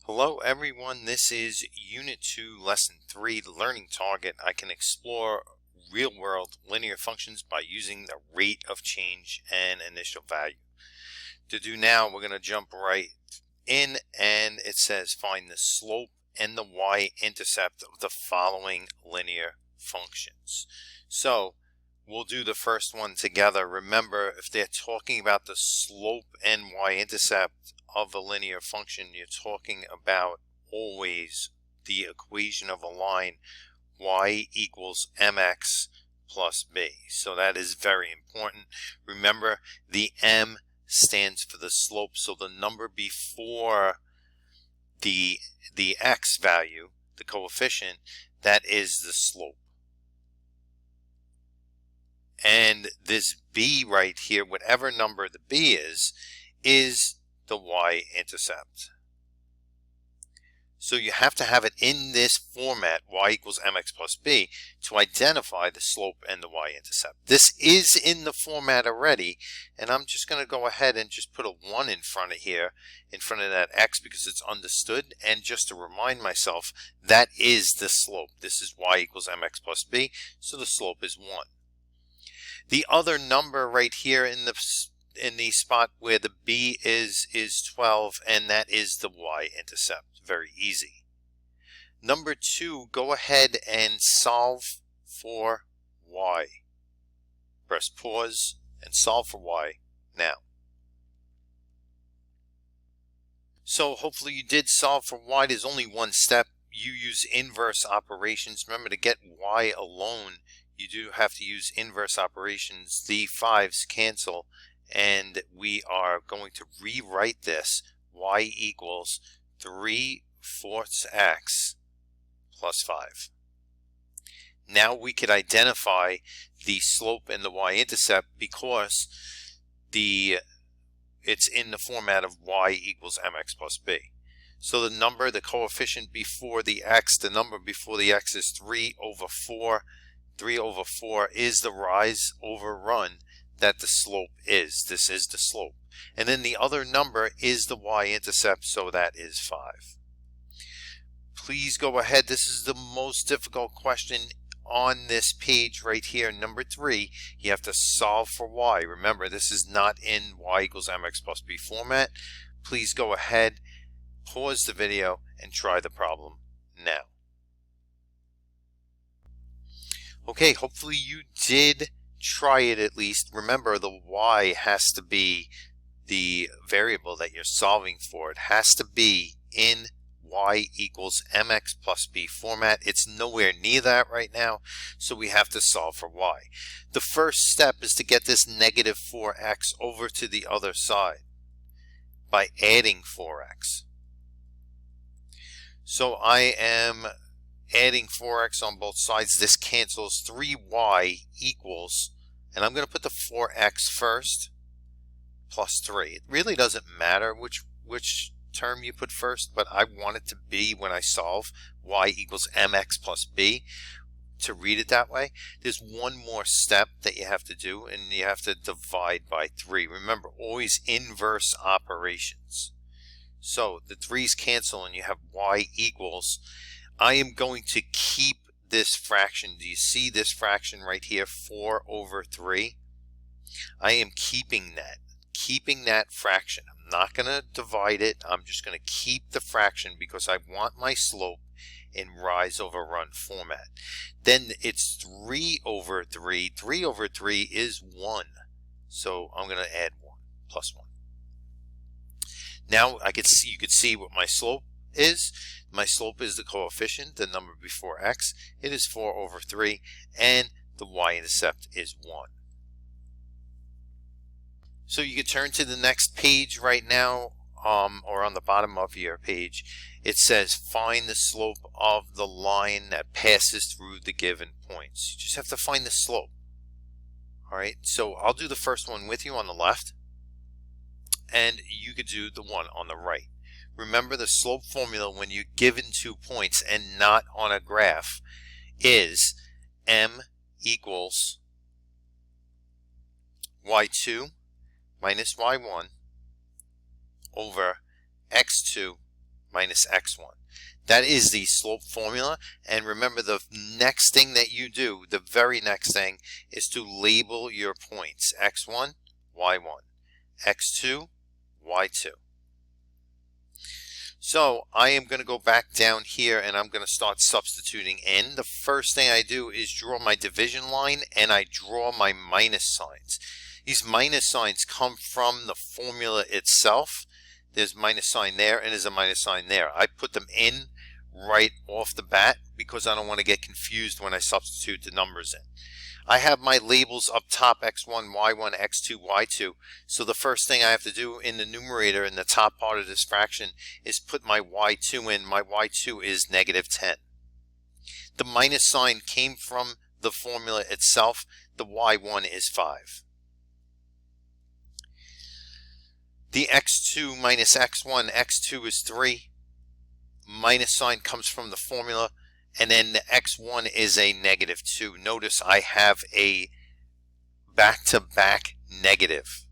Hello everyone, this is Unit 2, Lesson 3, the learning target. I can explore real-world linear functions by using the rate of change and initial value. To do now, we're going to jump right in, and it says find the slope and the y-intercept of the following linear functions. So we'll do the first one together. Remember, if they're talking about the slope and y-intercept of a linear function, you're talking about always the equation of a line y equals mx plus b. So that is very important. Remember, the m stands for the slope, so the number before the x value, the coefficient, that is the slope. And this b right here, whatever number the b is the y-intercept. So you have to have it in this format, y equals mx plus b, to identify the slope and the y-intercept. This is in the format already, and I'm just going to go ahead and just put a 1 in front of here, in front of that x, because it's understood, and just to remind myself, that is the slope. This is y equals mx plus b, so the slope is 1. The other number right here in the spot where the b is 12, and that is the y-intercept. Very easy. Number 2, go ahead and solve for y. Press pause and solve for y now. So hopefully you did solve for y. There's only one step. You use inverse operations. Remember, to get y alone, you do have to use inverse operations. The 5's cancel, and we are going to rewrite this. Y equals 3/4 x plus 5. Now we could identify the slope and the y-intercept because it's in the format of y equals mx plus b. So the number, the coefficient before the x, the number before the x is 3/4. 3/4 is the rise over run that the slope is. This is the slope. And then the other number is the y-intercept, so that is 5. Please go ahead. This is the most difficult question on this page right here, number 3. You have to solve for y. Remember, this is not in y equals mx plus b format. Please go ahead, pause the video, and try the problem now. Okay, hopefully you did try it at least. Remember, the y has to be the variable that you're solving for. It has to be in y equals mx plus b format. It's nowhere near that right now, so we have to solve for y. The first step is to get this negative 4x over to the other side by adding 4x. So I am adding 4x on both sides. This cancels. 3y equals, and I'm going to put the 4x first, plus 3. It really doesn't matter which term you put first, but I want it to be, when I solve, y equals mx plus b, to read it that way. There's one more step that you have to do, and you have to divide by 3. Remember, always inverse operations. So the 3's cancel, and you have y equals, I am going to keep this fraction. Do you see this fraction right here, 4/3? I am keeping that fraction. I'm not going to divide it. I'm just going to keep the fraction because I want my slope in rise over run format. Then it's 3/3. 3/3 is 1. So I'm going to add 1, plus 1. Now you could see what my slope is. My slope is the coefficient, the number before x. It is 4/3, and the y-intercept is 1. So you can turn to the next page right now, or on the bottom of your page. It says find the slope of the line that passes through the given points. You just have to find the slope. All right, so I'll do the first one with you on the left, and you could do the one on the right. Remember, the slope formula when you're given 2 points and not on a graph is m equals y2 minus y1 over x2 minus x1. That is the slope formula. And remember, the next thing that you do, the very next thing, is to label your points. x1, y1, x2, y2. So I am going to go back down here and I'm going to start substituting in. The first thing I do is draw my division line and I draw my minus signs. These minus signs come from the formula itself. There's minus sign there and there's a minus sign there. I put them in right off the bat because I don't want to get confused when I substitute the numbers in. I have my labels up top, x1, y1, x2, y2. So the first thing I have to do in the numerator in the top part of this fraction is put my y2 in. My y2 is negative 10. The minus sign came from the formula itself. The y1 is 5. The x2 minus x1, x2 is 3. Minus sign comes from the formula. And then the x1 is a negative 2. Notice I have a back-to-back negative.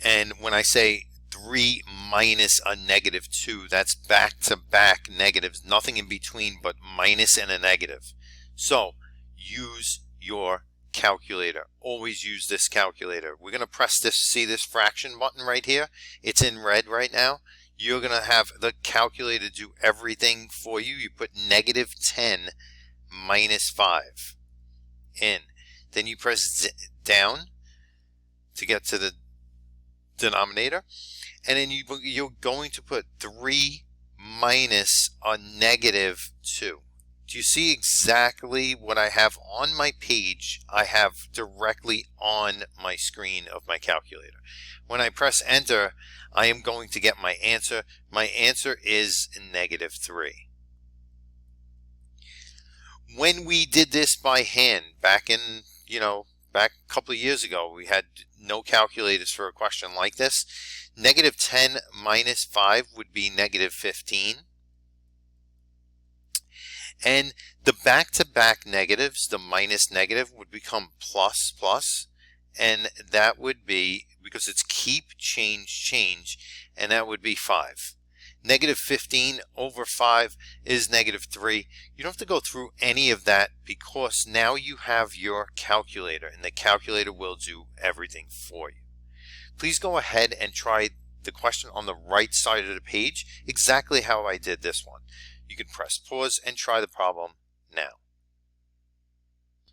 And when I say 3 minus a negative 2, that's back-to-back negatives. Nothing in between but minus and a negative. So use your calculator. Always use this calculator. We're going to press this, see this fraction button right here? It's in red right now. You're going to have the calculator do everything for you. You put negative 10 minus 5 in. Then you press down to get to the denominator. And then you're going to put 3 minus a negative 2. Do you see exactly what I have on my page? I have directly on my screen of my calculator. When I press enter, I am going to get my answer. My answer is negative 3. When we did this by hand back in, back a couple of years ago, we had no calculators for a question like this. Negative 10 minus 5 would be negative 15. And the back-to-back negatives, the minus negative, would become plus, plus. And that would be, because it's keep, change, and that would be 5. Negative 15 over 5 is negative 3. You don't have to go through any of that because now you have your calculator, and the calculator will do everything for you. Please go ahead and try the question on the right side of the page, exactly how I did this one. You can press pause and try the problem now.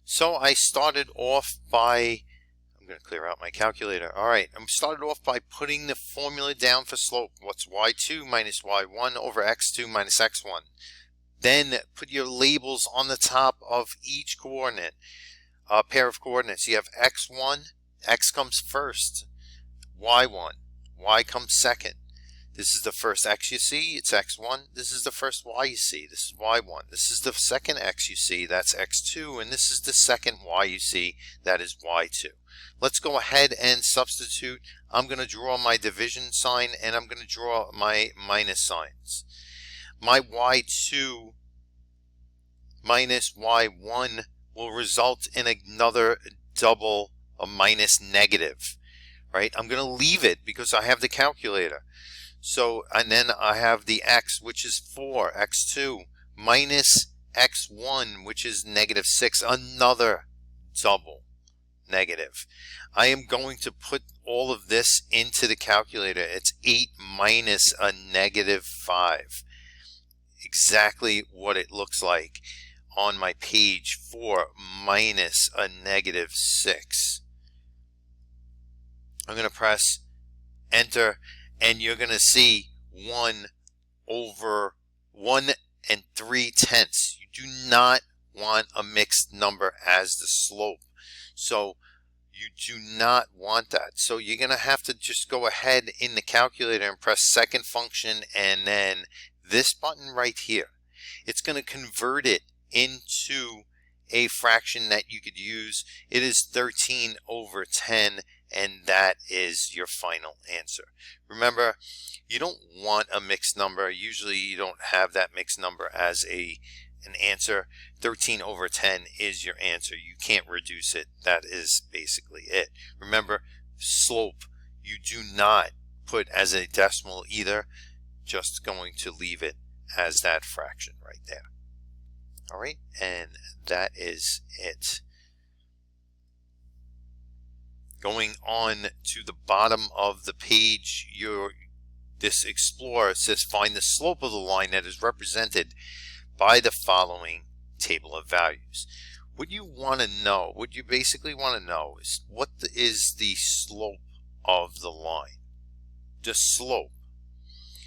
So I started off by, I'm going to clear out my calculator. All right, I started off by putting the formula down for slope. What's y2 minus y1 over x2 minus x1? Then put your labels on the top of each coordinate, pair of coordinates. You have x1, x comes first, y1, y comes second. This is the first x you see, it's x1. This is the first y you see, this is y1. This is the second x you see, that's x2. And this is the second y you see, that is y2. Let's go ahead and substitute. I'm going to draw my division sign and I'm going to draw my minus signs. My y2 minus y1 will result in another double, a minus negative, right? I'm going to leave it because I have the calculator. So, and then I have the x, which is 4, x2, minus x1, which is negative 6, another double negative. I am going to put all of this into the calculator. It's 8 minus a negative 5. Exactly what it looks like on my page. 4 minus a negative 6. I'm going to press enter. And you're going to see 1 over 1 3/10. You do not want a mixed number as the slope. So you do not want that. So you're going to have to just go ahead in the calculator and press second function and then this button right here. It's going to convert it into a fraction that you could use. It is 13 over 10. And that is your final answer. Remember, you don't want a mixed number. Usually you don't have that mixed number as an answer. 13 over 10 is your answer. You can't reduce it. That is basically it. Remember, slope, you do not put as a decimal either. just going to leave it as that fraction right there. All right, and that is it. Going on to the bottom of the page, this Explorer says find the slope of the line that is represented by the following table of values. What you want to know, what you basically want to know is what is the slope of the line. The slope.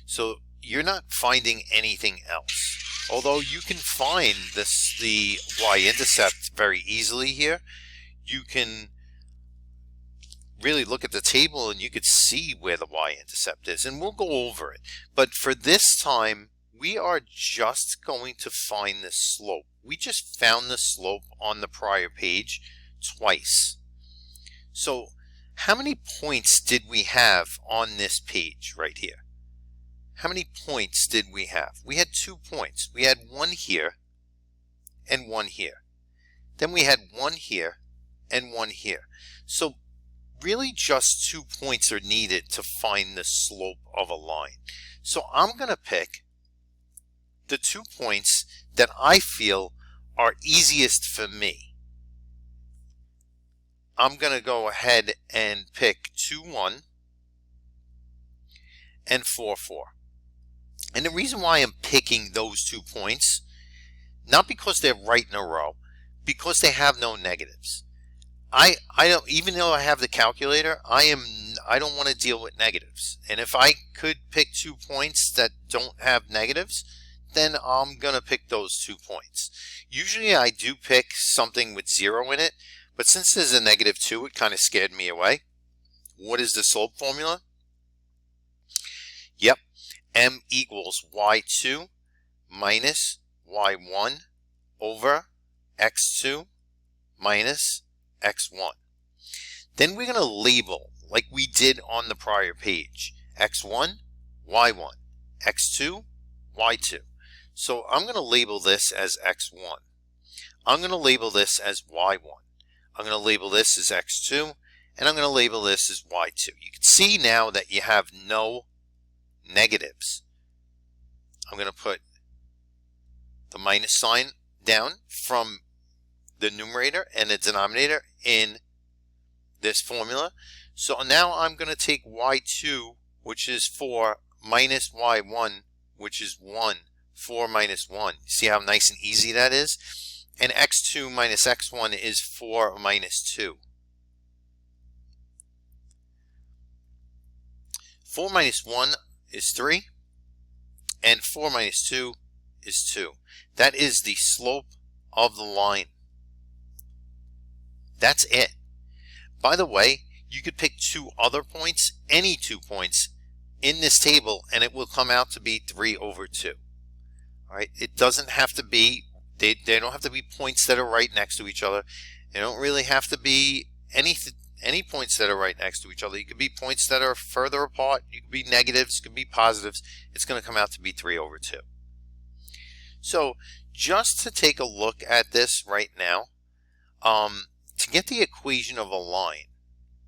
So you're not finding anything else. Although you can find the Y-intercept very easily here. You can really look at the table and you could see where the Y-intercept is, and we'll go over it. But for this time, we are just going to find the slope. We just found the slope on the prior page twice. So how many points did we have on this page right here? How many points did we have? We had 2 points. We had one here and one here. Then we had one here and one here. So really just 2 points are needed to find the slope of a line. So I'm going to pick the 2 points that I feel are easiest for me. I'm going to go ahead and pick 2, 1 and 4, 4. And the reason why I'm picking those 2 points, not because they're right in a row, because they have no negatives. I don't, even though I have the calculator, I don't want to deal with negatives. And if I could pick 2 points that don't have negatives, then I'm going to pick those 2 points. Usually I do pick something with 0 in it, but since there's a -2, it kind of scared me away. What is the slope formula? Yep, m equals y2 minus y1 over x2 minus x1. Then we're going to label, like we did on the prior page, x1, y1, x2, y2. So I'm going to label this as x1. I'm going to label this as y1. I'm going to label this as x2, and I'm going to label this as y2. You can see now that you have no negatives. I'm going to put the minus sign down from the numerator and the denominator in this formula. So now I'm going to take y2, which is 4, minus y1, which is 1. 4 minus 1. See how nice and easy that is? And x2 minus x1 is 4 minus 2. 4 minus 1 is 3, and 4 minus 2 is 2. That is the slope of the line. That's it. By the way, you could pick 2 other points, any 2 points, in this table, and it will come out to be 3 over 2. All right, it doesn't have to be, they don't have to be points that are right next to each other. They don't really have to be any points that are right next to each other. You could be points that are further apart. You could be negatives, could be positives. It's going to come out to be 3 over 2. So just to take a look at this right now, to get the equation of a line,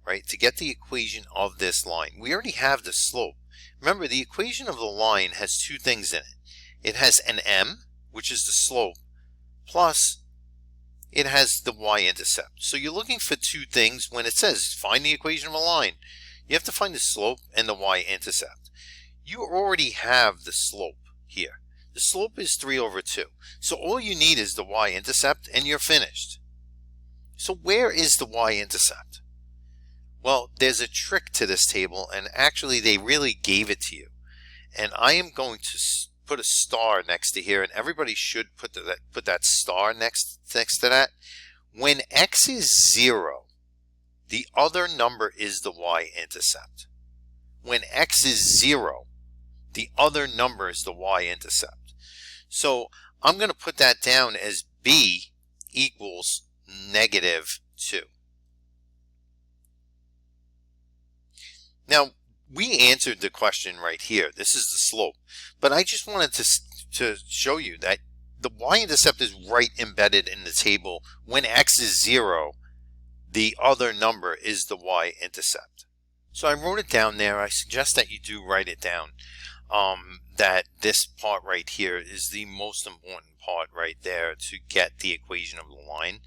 right, to get the equation of this line, we already have the slope. Remember, the equation of the line has 2 things in it. It has an m, which is the slope, plus it has the y-intercept. So you're looking for 2 things when it says find the equation of a line. You have to find the slope and the y-intercept. You already have the slope here. The slope is 3 over 2. So all you need is the y-intercept and you're finished. So where is the y-intercept? Well, there's a trick to this table, and actually they really gave it to you. And I am going to put a star next to here, and everybody should put that star next to that. When x is 0, the other number is the y-intercept. When x is 0, the other number is the y-intercept. So I'm going to put that down as b equals -2. Now, we answered the question right here. This is the slope. But I just wanted to show you that the y-intercept is right embedded in the table. When x is 0, the other number is the y-intercept. So I wrote it down there. I suggest that you do write it down. that this part right here is the most important part right there to get the equation of the line.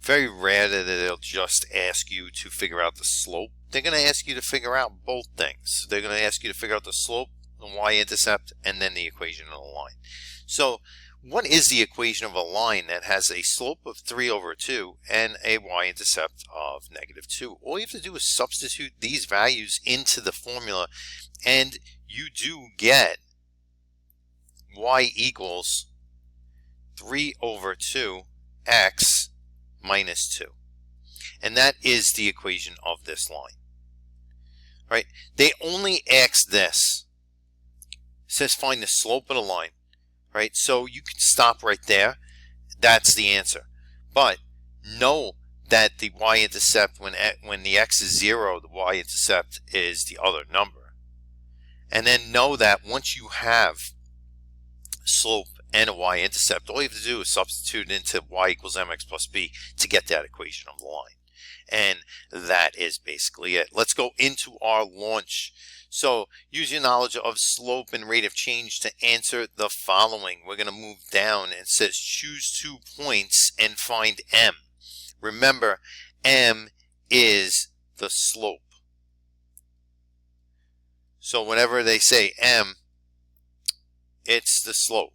Very rare that it'll just ask you to figure out the slope. They're going to ask you to figure out both things. They're going to ask you to figure out the slope, the y-intercept, and then the equation of the line. So what is the equation of a line that has a slope of 3 over 2 and a y-intercept of -2? All you have to do is substitute these values into the formula, and you do get y equals 3 over 2 x minus 2. And that is the equation of this line. Right? They only ask this. It says find the slope of the line. Right? So you can stop right there. That's the answer. But know that the y-intercept, when the x is 0, the y-intercept is the other number. And then know that once you have slope and a y-intercept, all you have to do is substitute into y equals mx plus b to get that equation of the line. And that is basically it. Let's go into our launch. So use your knowledge of slope and rate of change to answer the following. We're going to move down. It says choose 2 points and find m. Remember, m is the slope. So whenever they say m, it's the slope.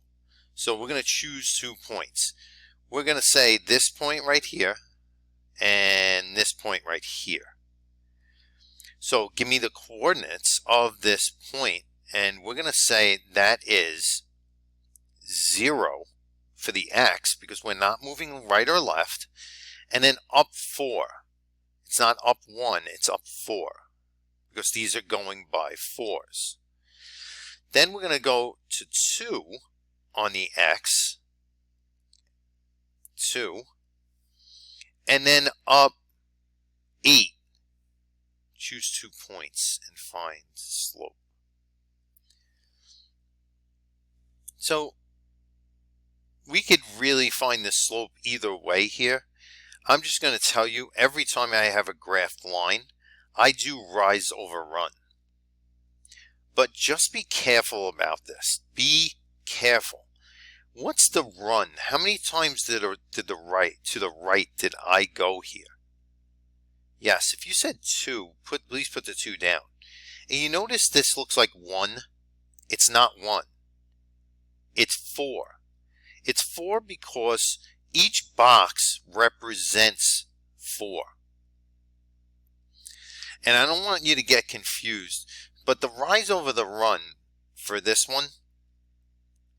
So we're going to choose 2 points. We're going to say this point right here and this point right here. So give me the coordinates of this point, and we're going to say that is 0 for the x because we're not moving right or left, and then up 4. It's not up 1, it's up 4 because these are going by 4s. Then we're going to go to 2 on the x, 2, and then up 8. Choose 2 points and find slope. So we could really find the slope either way here. I'm just going to tell you, every time I have a graphed line, I do rise over run. But just be careful about this. Be careful. What's the run? How many times to the right did I go here? Yes, if you said 2, please put the 2 down. And you notice this looks like 1. It's not 1. It's 4. It's 4 because each box represents 4. And I don't want you to get confused, but the rise over the run for this one,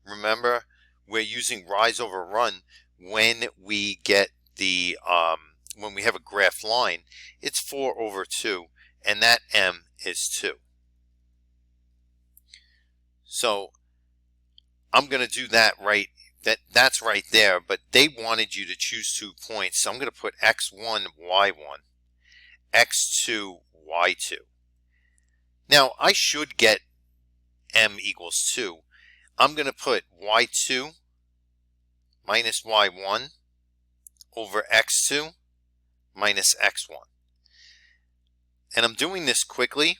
remember, we're using rise over run when we get the when we have a graph line. It's 4 over 2, and that m is 2. So I'm going to do that right. That's right there, but they wanted you to choose 2 points. So I'm going to put x1, y1, x2, y2. Now I should get m equals 2. I'm going to put y2 minus y1 over x2 minus x1. And I'm doing this quickly,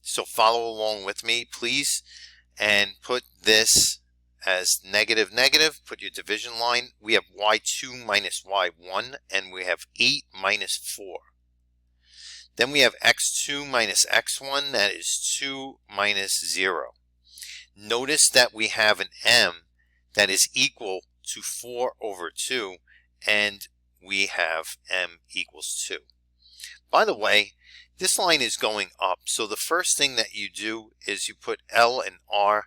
so follow along with me, please, and put this as negative, negative. Put your division line. We have y2 minus y1, and we have 8 minus 4. Then we have x2 minus x1, that is 2 minus 0. Notice that we have an m that is equal to 4 over 2, and we have m equals 2. By the way, this line is going up, so the first thing that you do is you put L and R.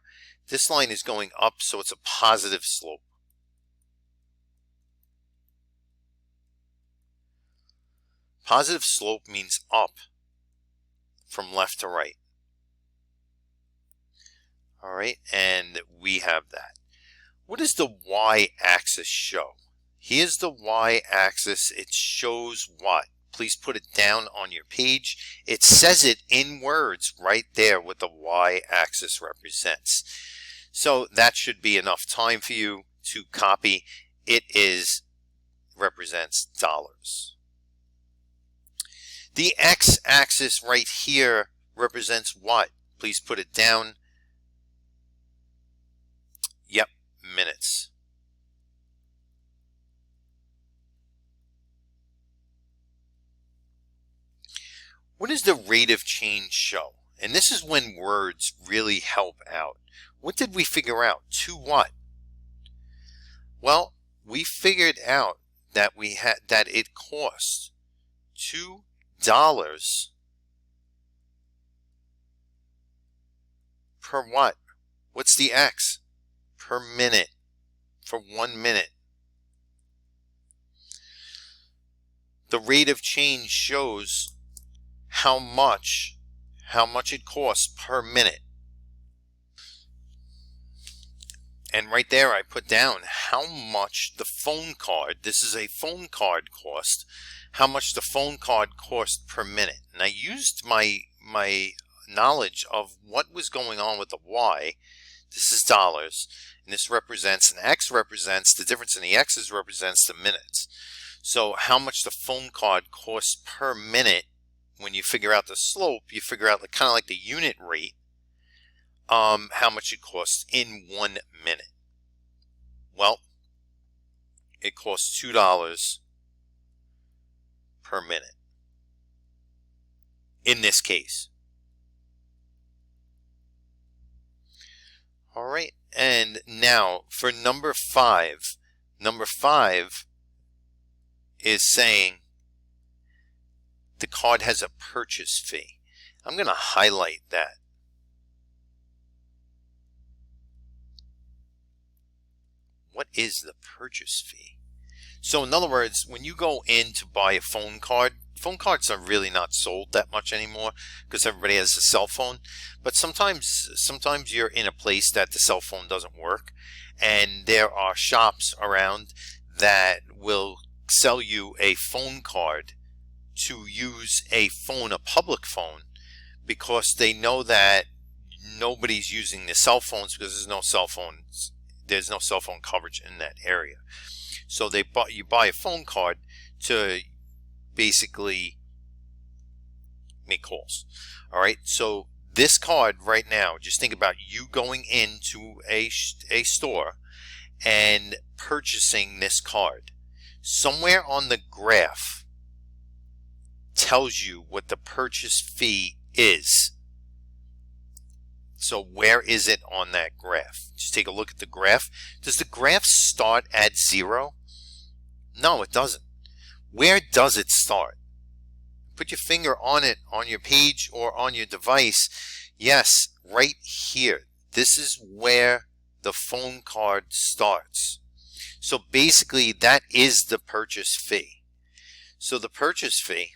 This line is going up, so it's a positive slope. Positive slope means up from left to right. All right, and we have that. What does the y-axis show? Here's the y-axis. It shows what? Please put it down on your page. It says it in words right there what the y-axis represents. So that should be enough time for you to copy. It represents dollars. The x-axis right here represents what? Please put it down minutes. What does the rate of change show? And this is when words really help out. What did we figure out? To what? Well, we figured out that it costs $2 per what? What's the X? Per minute. For 1 minute. The rate of change shows how much it costs per minute. And right there I put down how much the phone card, this is a phone card cost, how much the phone card cost per minute. And I used my knowledge of what was going on with the Y. This is dollars, and this represents, and X represents, the difference in the X's represents the minutes. So how much the phone card costs per minute, when you figure out the slope, you figure out kind of like the unit rate, how much it costs in 1 minute. Well, it costs $2 per minute in this case. All right, and now for number 5. Number 5 is saying the card has a purchase fee. I'm going to highlight that. What is the purchase fee? So in other words, when you go in to buy a phone cards are really not sold that much anymore because everybody has a cell phone. But sometimes you're in a place that the cell phone doesn't work, and there are shops around that will sell you a phone card to use a public phone, because they know that nobody's using the cell phones because there's no cell phone coverage in that area. So you buy a phone card to basically make calls. All right, so this card right now, just think about you going into a store and purchasing this card. Somewhere on the graph tells you what the purchase fee is. So where is it on that graph? Just take a look at the graph. Does the graph start at 0? No, it doesn't. Where does it start? Put your finger on it, on your page or on your device. Yes, right here. This is where the phone card starts. So basically that is the purchase fee. So the purchase fee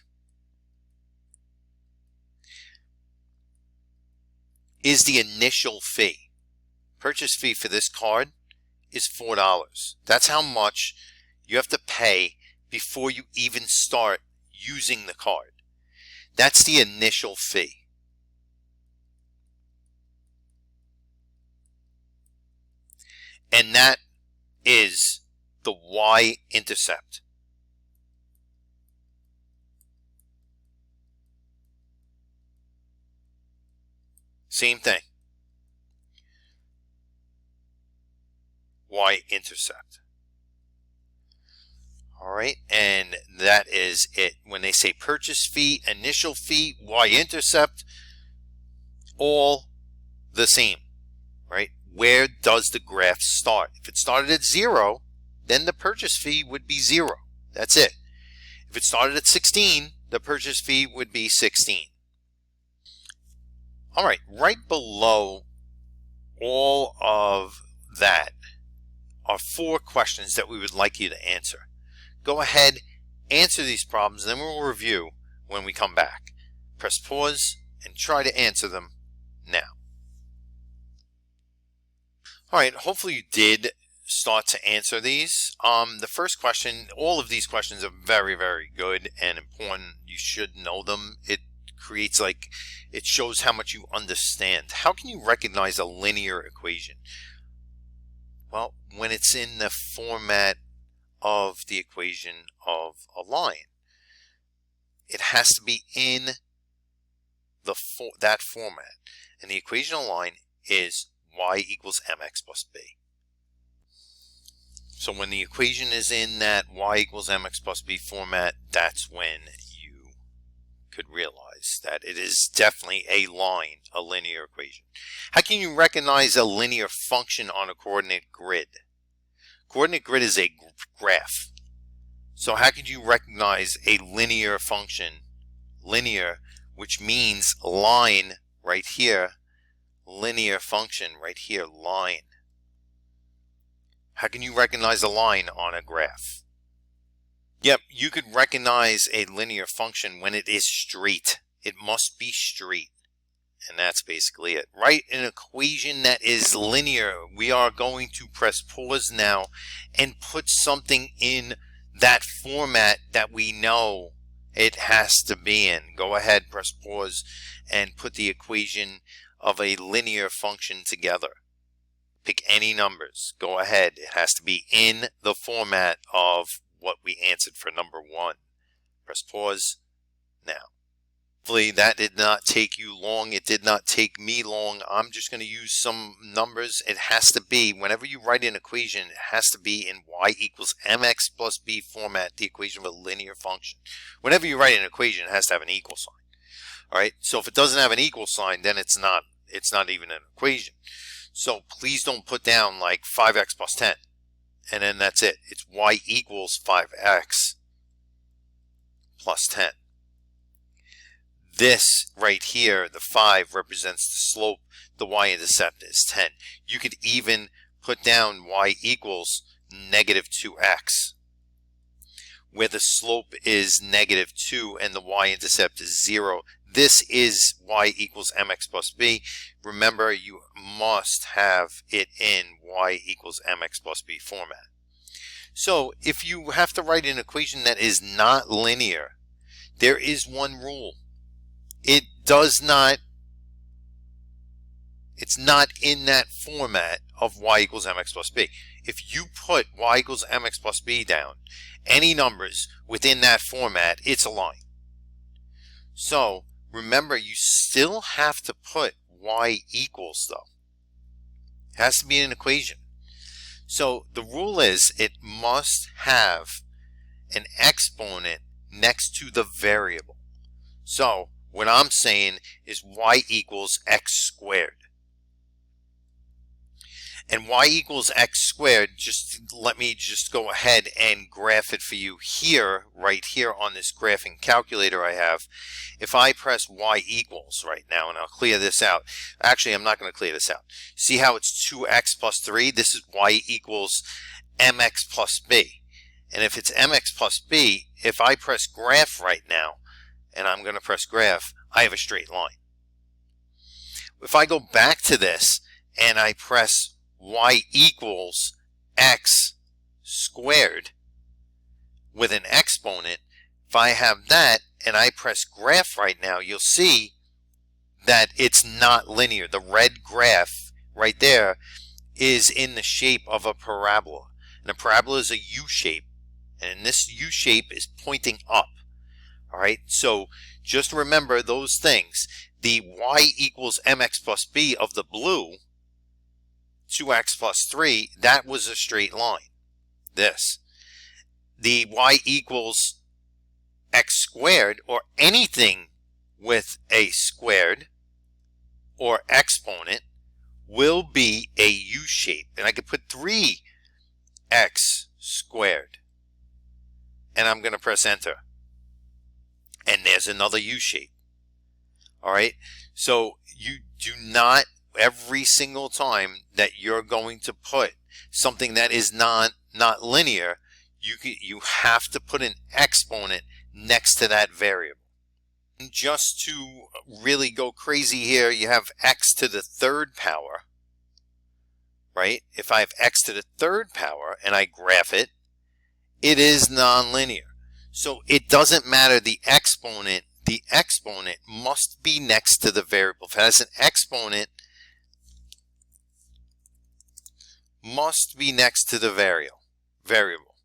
is the initial fee. Purchase fee for this card is $4. That's how much you have to pay before you even start using the card. That's the initial fee. And that is the Y-Intercept. Same thing. Y-Intercept. All right, and that is it. When they say purchase fee, initial fee, Y-Intercept, all the same, right? Where does the graph start? If it started at 0, then the purchase fee would be 0. That's it. If it started at 16, the purchase fee would be 16. All right, right below all of that are 4 questions that we would like you to answer. Go ahead, answer these problems, and then we'll review when we come back. Press pause and try to answer them now. All right, hopefully you did start to answer these. The first question, all of these questions are very, very good and important. You should know them. It shows how much you understand. How can you recognize a linear equation? Well, when it's in the format of the equation of a line. It has to be in that format. And the equation of a line is y equals mx plus b. So when the equation is in that y equals mx plus b format, that's when you could realize that it is definitely a line, a linear equation. How can you recognize a linear function on a coordinate grid? Coordinate grid is a graph. So how could you recognize a linear function? Linear, which means line right here, linear function right here, line. How can you recognize a line on a graph? Yep, you could recognize a linear function when it is straight. It must be straight. And that's basically it. Write an equation that is linear. We are going to press pause now and put something in that format that we know it has to be in. Go ahead, press pause, and put the equation of a linear function together. Pick any numbers. Go ahead. It has to be in the format of what we answered for number 1. Press pause now. Hopefully that did not take you long. It did not take me long. I'm just going to use some numbers. It has to be, whenever you write an equation, it has to be in y equals mx plus b format, the equation of a linear function. Whenever you write an equation, it has to have an equal sign. All right. So if it doesn't have an equal sign, then it's not even an equation. So please don't put down like 5x plus 10. And then that's it. It's y equals 5x plus 10. This right here, the 5, represents the slope. The y-intercept is 10. You could even put down y equals negative 2x, where the slope is negative 2 and the y-intercept is 0. This is y equals mx plus b. Remember, you must have it in y equals mx plus b format. So if you have to write an equation that is not linear, there is one rule. It's not in that format of y equals mx plus b. If you put y equals mx plus b down, any numbers within that format, it's a line. So remember, you still have to put y equals, though. It has to be an equation. So the rule is it must have an exponent next to the variable. So what I'm saying is y equals x squared. And y equals x squared, let me go ahead and graph it for you here, right here on this graphing calculator I have. If I press y equals right now, and I'll clear this out. Actually, I'm not going to clear this out. See how it's 2x plus 3? This is y equals mx plus b. And if it's mx plus b, if I press graph right now, and I'm going to press graph, I have a straight line. If I go back to this and I press y equals x squared with an exponent, if I have that and I press graph right now, you'll see that it's not linear. The red graph right there is in the shape of a parabola. And a parabola is a U shape, and this U shape is pointing up. All right, so just remember those things. The y equals mx plus b of the blue, 2x plus 3, that was a straight line. This. The y equals x squared, or anything with a squared or exponent, will be a U shape. And I could put 3x squared. And I'm going to press enter. And there's another U shape. All right. So you do not, every single time that you're going to put something that is not linear, you have to put an exponent next to that variable. And just to really go crazy here, you have x to the third power, right? If I have x to the third power and I graph it, it is nonlinear. So it doesn't matter the exponent must be next to the variable. If it has an exponent, must be next to the variable.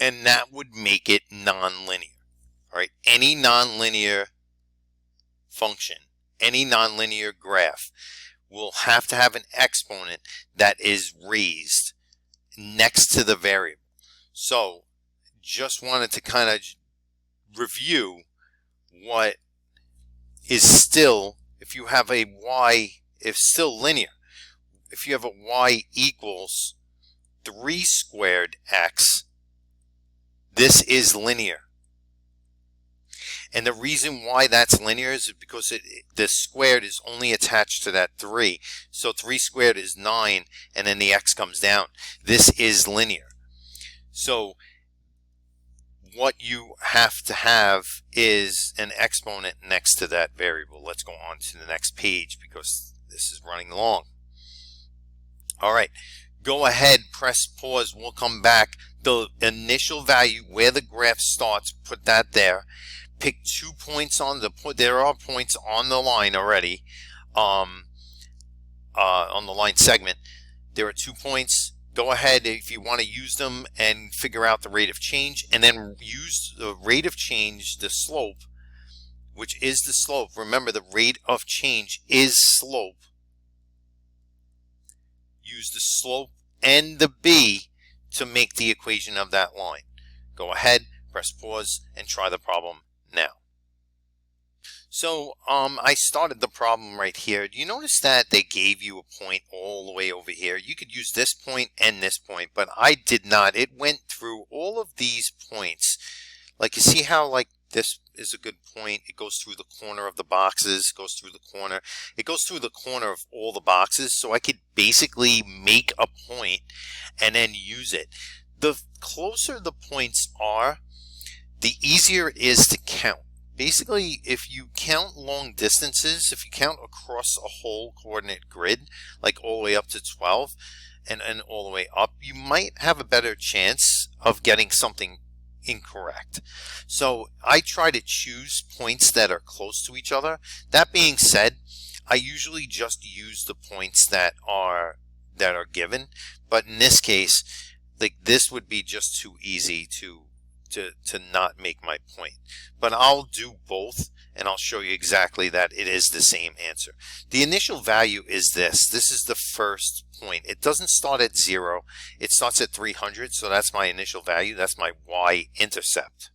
And that would make it nonlinear. All right, any nonlinear function, any nonlinear graph, will have to have an exponent that is raised next to the variable. So just wanted to kind of review what is still, if you have a y, if still linear, if you have a y equals 3 squared x, this is linear. And the reason why that's linear is because the squared is only attached to that 3. So 3 squared is 9, and then the x comes down. This is linear. So what you have to have is an exponent next to that variable. Let's go on to the next page because this is running long. All right, go ahead, press pause. We'll come back. The initial value where the graph starts, put that there. Pick 2 points on the point. There are points on the line already, on the line segment. There are 2 points. Go ahead if you want to use them and figure out the rate of change, and then use the rate of change, the slope, which is the slope. Remember, the rate of change is slope. Use the slope and the b to make the equation of that line. Go ahead, press pause, and try the problem now. So I started the problem right here. Do you notice that they gave you a point all the way over here? You could use this point and this point, but I did not. It went through all of these points. Like, you see how, like, this is a good point. It goes through the corner of the boxes, goes through the corner. It goes through the corner of all the boxes, so I could basically make a point and then use it. The closer the points are, the easier it is to count. Basically, if you count long distances, if you count across a whole coordinate grid, like all the way up to 12 and all the way up, you might have a better chance of getting something incorrect. So I try to choose points that are close to each other. That being said, I usually just use the points that are given, but in this case, like, this would be just too easy to not make my point. But I'll do both, and I'll show you exactly that it is the same answer. The initial value is this. This is the first point. It doesn't start at 0. It starts at 300, so that's my initial value. That's my y-intercept.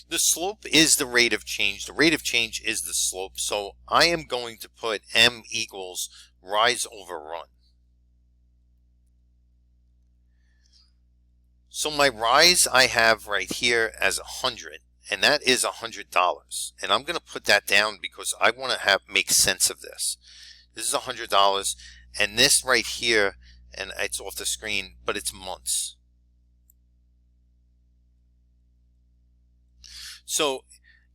The slope is the rate of change. The rate of change is the slope, so I am going to put m equals rise over run. So my rise I have right here as 100, and that is $100. And I'm going to put that down because I want to make sense of this. This is $100, and this right here, and it's off the screen, but it's months. So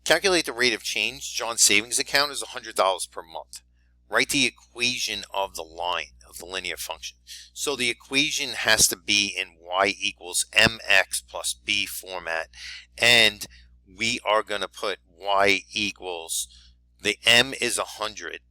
calculate the rate of change. John's savings account is $100 per month. Write the equation of the line of the linear function. So the equation has to be in y equals mx plus b format, and we are going to put y equals, the m is 100,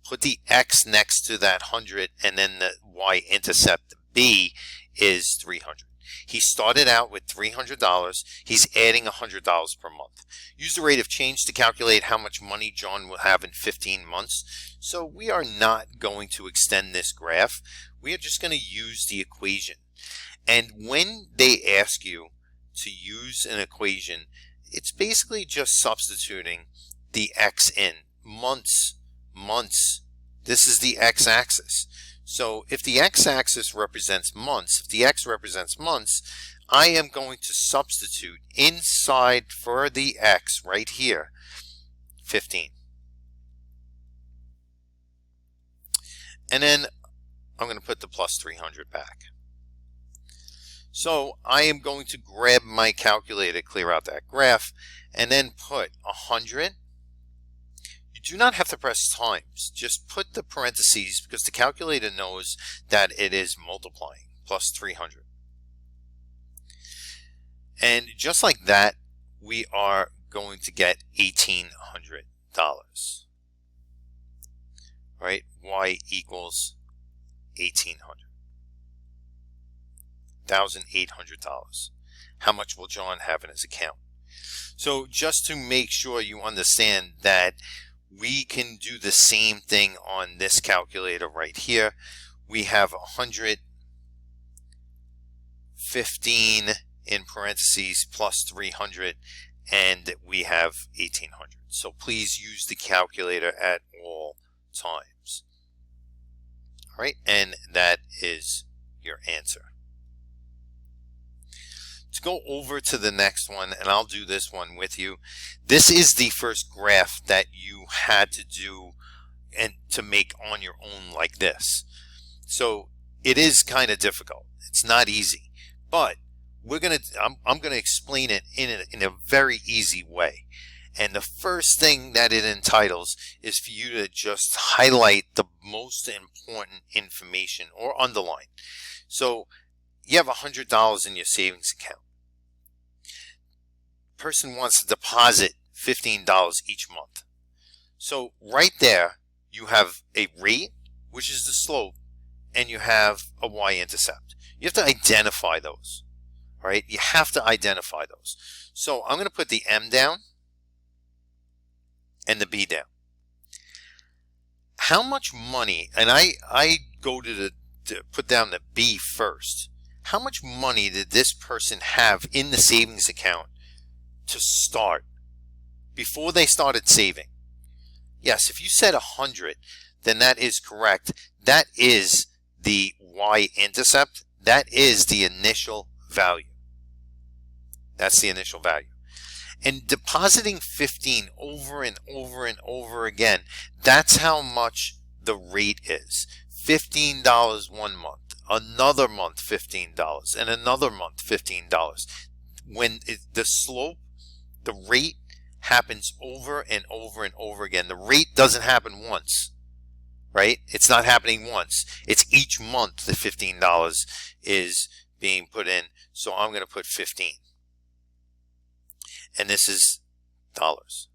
put the x next to that 100, and then the y-intercept b is 300. He started out with $300. He's adding $100 per month. Use the rate of change to calculate how much money John will have in 15 months. So we are not going to extend this graph. We are just going to use the equation. And when they ask you to use an equation, it's basically just substituting the x in. Months. This is the x-axis. So if the x-axis represents months, if the x represents months, I am going to substitute inside for the x right here, 15. And then I'm going to put the plus 300 back. So I am going to grab my calculator, clear out that graph, and then put 100. You do not have to press times. Just put the parentheses because the calculator knows that it is multiplying, plus 300. And just like that, we are going to get $1,800. Right? Y equals 1,800. $1,800. How much will John have in his account? So just to make sure you understand that we can do the same thing on this calculator right here. We have 115 in parentheses plus 300, and we have 1800. So please use the calculator at all times. All right, and that is your answer. To go over to the next one, and I'll do this one with you. This is the first graph that you had to do and to make on your own like this. So it is kind of difficult. It's not easy, but I'm gonna explain it in a very easy way. And the first thing that it entitles is for you to just highlight the most important information or underline. So you have $100 in your savings account. Person wants to deposit $15 each month. So right there you have a rate, which is the slope, and you have a Y-intercept. You have to identify those. All right, you have to identify those. So I'm going to put the M down and the B down. How much money, and I go to put down the B first. How much money did this person have in the savings account to start before they started saving? Yes, if you said 100, then that is correct. That is the Y-intercept. That is the initial value. That's the initial value. And depositing 15 over and over and over again, that's how much the rate is. $15 one month, another month $15, and another month $15. When the slope, the rate happens over and over and over again. The rate doesn't happen once, right? It's not happening once. It's each month the $15 is being put in. So I'm going to put 15. And this is dollars.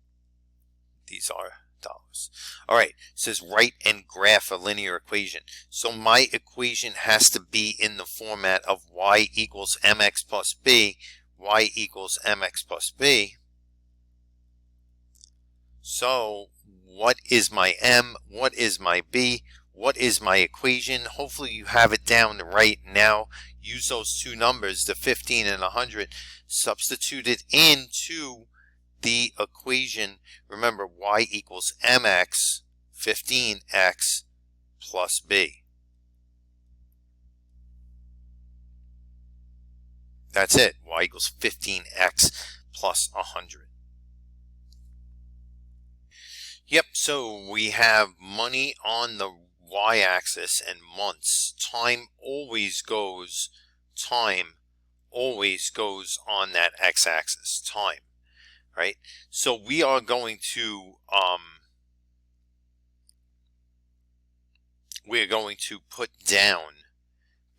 These are dollars. All right, it says write and graph a linear equation. So my equation has to be in the format of y equals mx plus b, y equals mx plus b. So what is my m? What is my b? What is my equation? Hopefully you have it down right now. Use those two numbers, the 15 and 100, substitute it into the equation. Remember, y equals mx, 15x plus b. That's it. Y equals 15x plus 100. Yep, so we have money on the y-axis and months. Time always goes on that x-axis, time, right? So we are going to put down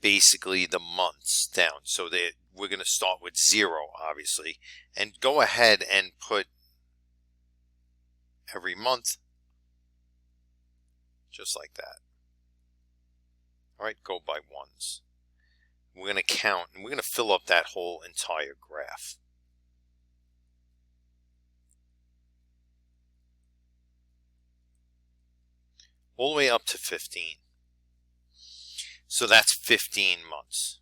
basically the months down. So that we're going to start with 0, obviously, and go ahead and put every month just like that. All right, go by ones. We're going to count, and we're going to fill up that whole entire graph. All the way up to 15. So that's 15 months.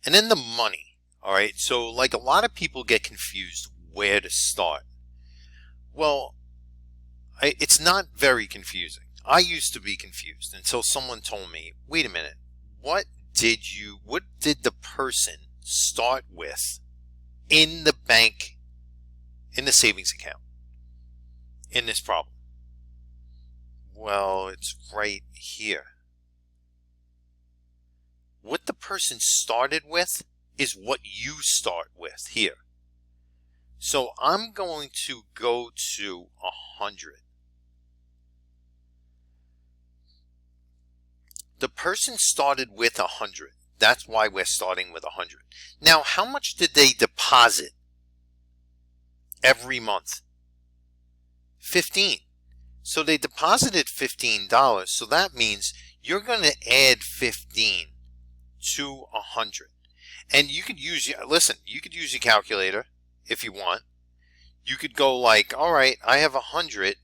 And then the money. All right, so like a lot of people get confused where to start. Well, it's not very confusing. I used to be confused until someone told me, wait a minute, what did the person start with in the bank, in the savings account, in this problem? Well, it's right here. What the person started with is what you start with here. So I'm going to go to 100. The person started with 100. That's why we're starting with 100. Now, how much did they deposit every month? 15. So they deposited $15. So that means you're going to add 15 to 100. And you could use, listen, you could use your calculator if you want. You could go like, all right, I have 100.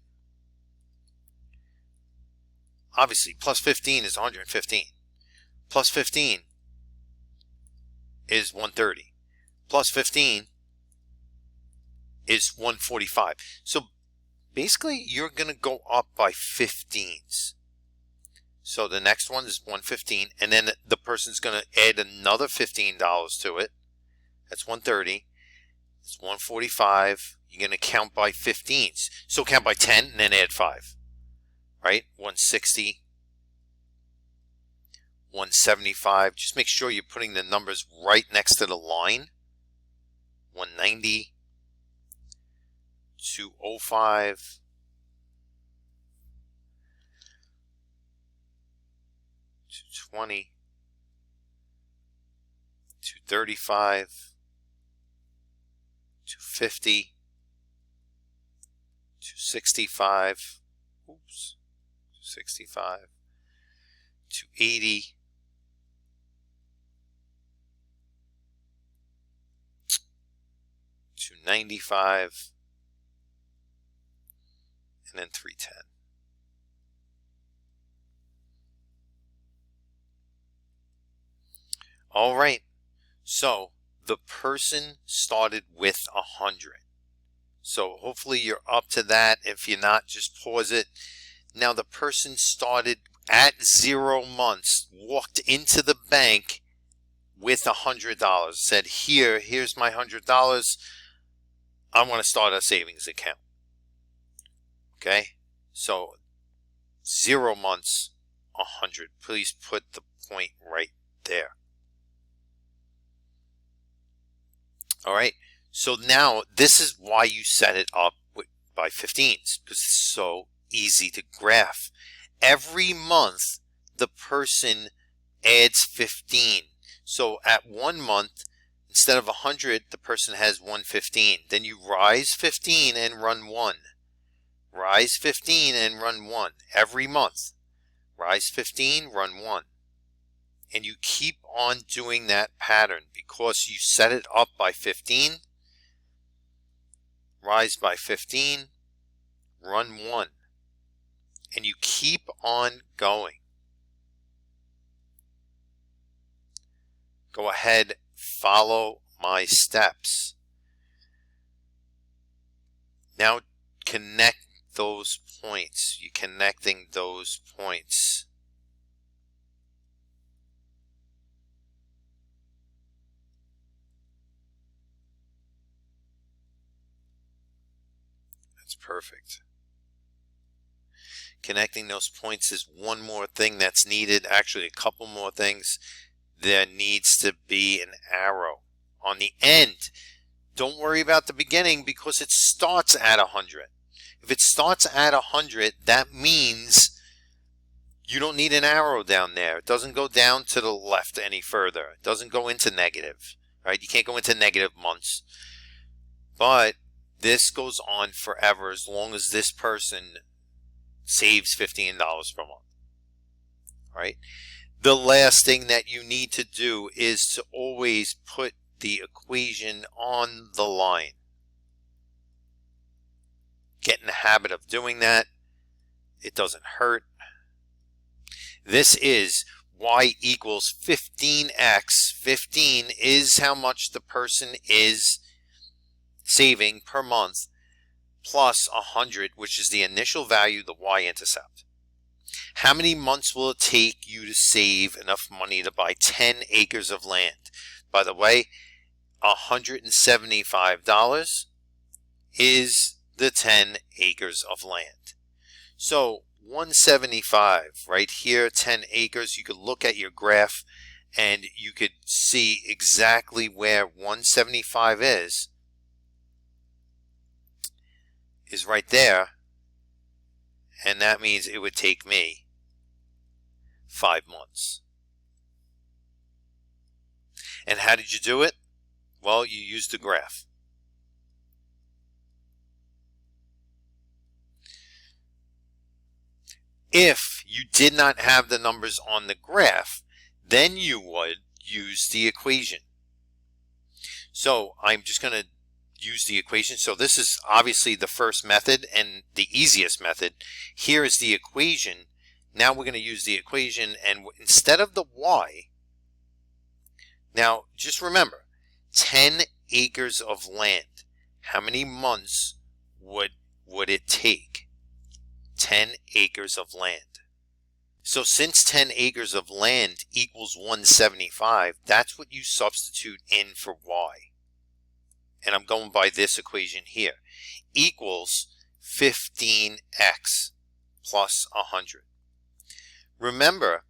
Obviously, plus 15 is 115. Plus 15 is 130. Plus 15 is 145. So basically, you're going to go up by 15s. So the next one is 115, and then the person's going to add another $15 to it. That's 130. It's 145. You're going to count by 15s. So count by 10 and then add 5. Right? 160. 175. Just make sure you're putting the numbers right next to the line. 190. 205. 220. 235. 250. 265. Oops. 265. 280. 295. And then 310. All right. So the person started with 100. So hopefully you're up to that. If you're not, just pause it. Now the person started at 0 months, walked into the bank with $100. Said, here's my $100. I want to start a savings account. Okay, so 0 months, 100. Please put the point right there. All right, so now this is why you set it up by 15s, because it's so easy to graph. Every month, the person adds 15. So at 1 month, instead of 100, the person has 115. Then you rise 15 and run 1. Rise 15 and run 1 every month. Rise 15, run 1. And you keep on doing that pattern because you set it up by 15. Rise by 15, run 1. And you keep on going. Go ahead, follow my steps. Now connect those points. You're connecting those points. That's perfect. Connecting those points is one more thing that's needed. Actually, a couple more things. There needs to be an arrow on the end. Don't worry about the beginning because it starts at 100. If it starts at 100, that means you don't need an arrow down there. It doesn't go down to the left any further. It doesn't go into negative, right? You can't go into negative months. But this goes on forever as long as this person saves $15 per month, right? The last thing that you need to do is to always put the equation on the line. Get in the habit of doing that. It doesn't hurt. This is y equals 15x. 15 is how much the person is saving per month, plus 100, which is the initial value, the Y-intercept. How many months will it take you to save enough money to buy 10 acres of land? By the way, $175 is the 10 acres of land. So 175 right here, 10 acres. You could look at your graph and you could see exactly where 175 is right there. And that means it would take me 5 months. And how did you do it? Well, you used the graph. If you did not have the numbers on the graph, then you would use the equation. So I'm just going to use the equation. So this is obviously the first method and the easiest method. Here is the equation. Now we're going to use the equation, and instead of the y, now just remember, 10 acres of land. How many months would it take? 10 acres of land. So since 10 acres of land equals 175, that's what you substitute in for y. And I'm going by this equation here. Equals 15x plus 100. Remember,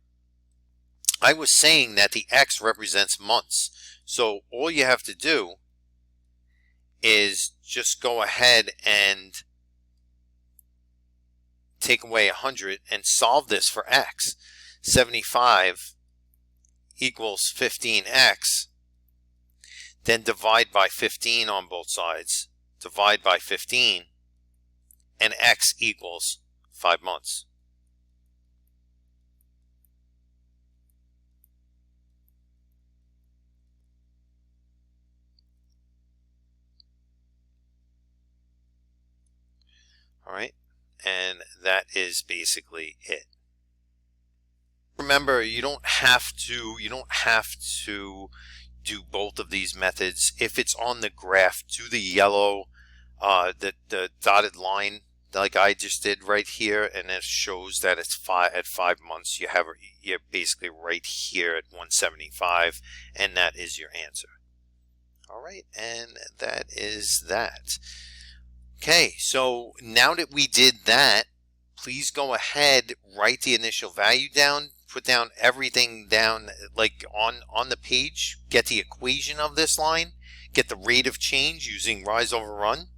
I was saying that the x represents months. So all you have to do is just go ahead and take away 100 and solve this for x. 75 equals 15x. Then divide by 15 on both sides. Divide by 15. And x equals 5 months. All right, and that is basically it. Remember, you don't have to do both of these methods. If it's on the graph, do the yellow, the dotted line like I just did right here, and it shows that it's at 5 months. You're basically right here at 175, and that is your answer. All right, and that is that. Okay, so now that we did that, please go ahead, write the initial value down, put down everything down like on the page, get the equation of this line, get the rate of change using rise over run.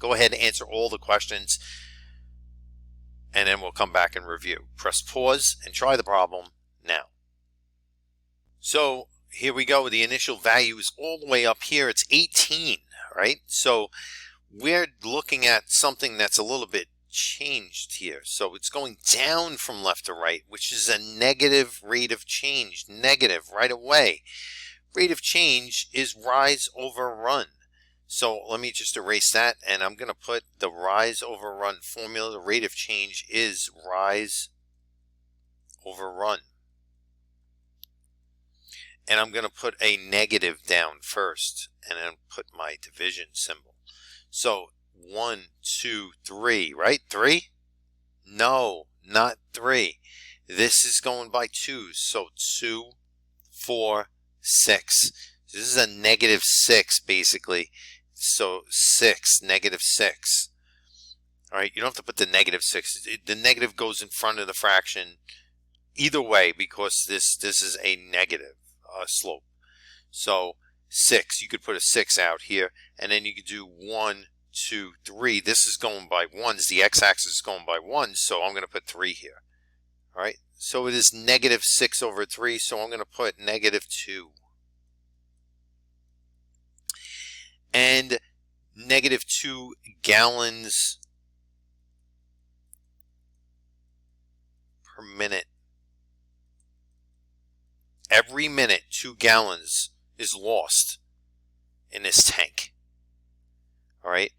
Go ahead and answer all the questions, and then we'll come back and review. Press pause and try the problem now. So here we go. The initial value is all the way up here. It's 18, right? So we're looking at something that's a little bit changed here. So it's going down from left to right, which is a negative rate of change. Negative right away. Rate of change is rise over run. So let me just erase that, and I'm going to put the rise over run formula. The rate of change is rise over run. And I'm going to put a negative down first, and then put my division symbol. So 1, 2, 3, right? 3? No, not 3. This is going by 2s. So 2, 4, 6. This is a negative 6 basically. So 6, negative 6. All right, you don't have to put the negative 6. The negative goes in front of the fraction either way because this is a negative slope. So 6, you could put a 6 out here, and then you could do 1, 2, 3. This is going by 1s. The x-axis is going by 1s, so I'm going to put 3 here. All right, so it is negative 6 over 3, so I'm going to put negative 2. And negative 2 gallons per minute. Every minute, 2 gallons is lost in this tank. All right.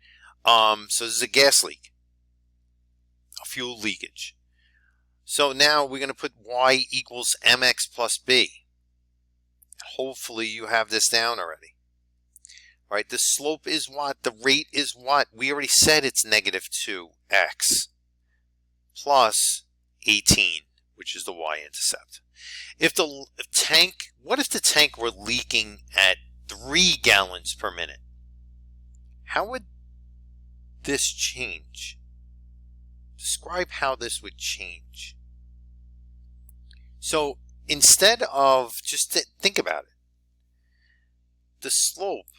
So this is a gas leak, a fuel leakage. So now we're going to put y equals mx plus b. Hopefully you have this down already. All right. The slope is what? The rate is what? We already said it's negative 2x plus 18, which is the y-intercept. What if the tank were leaking at 3 gallons per minute? How would this change? Describe how this would change. So instead of just think about it, the slope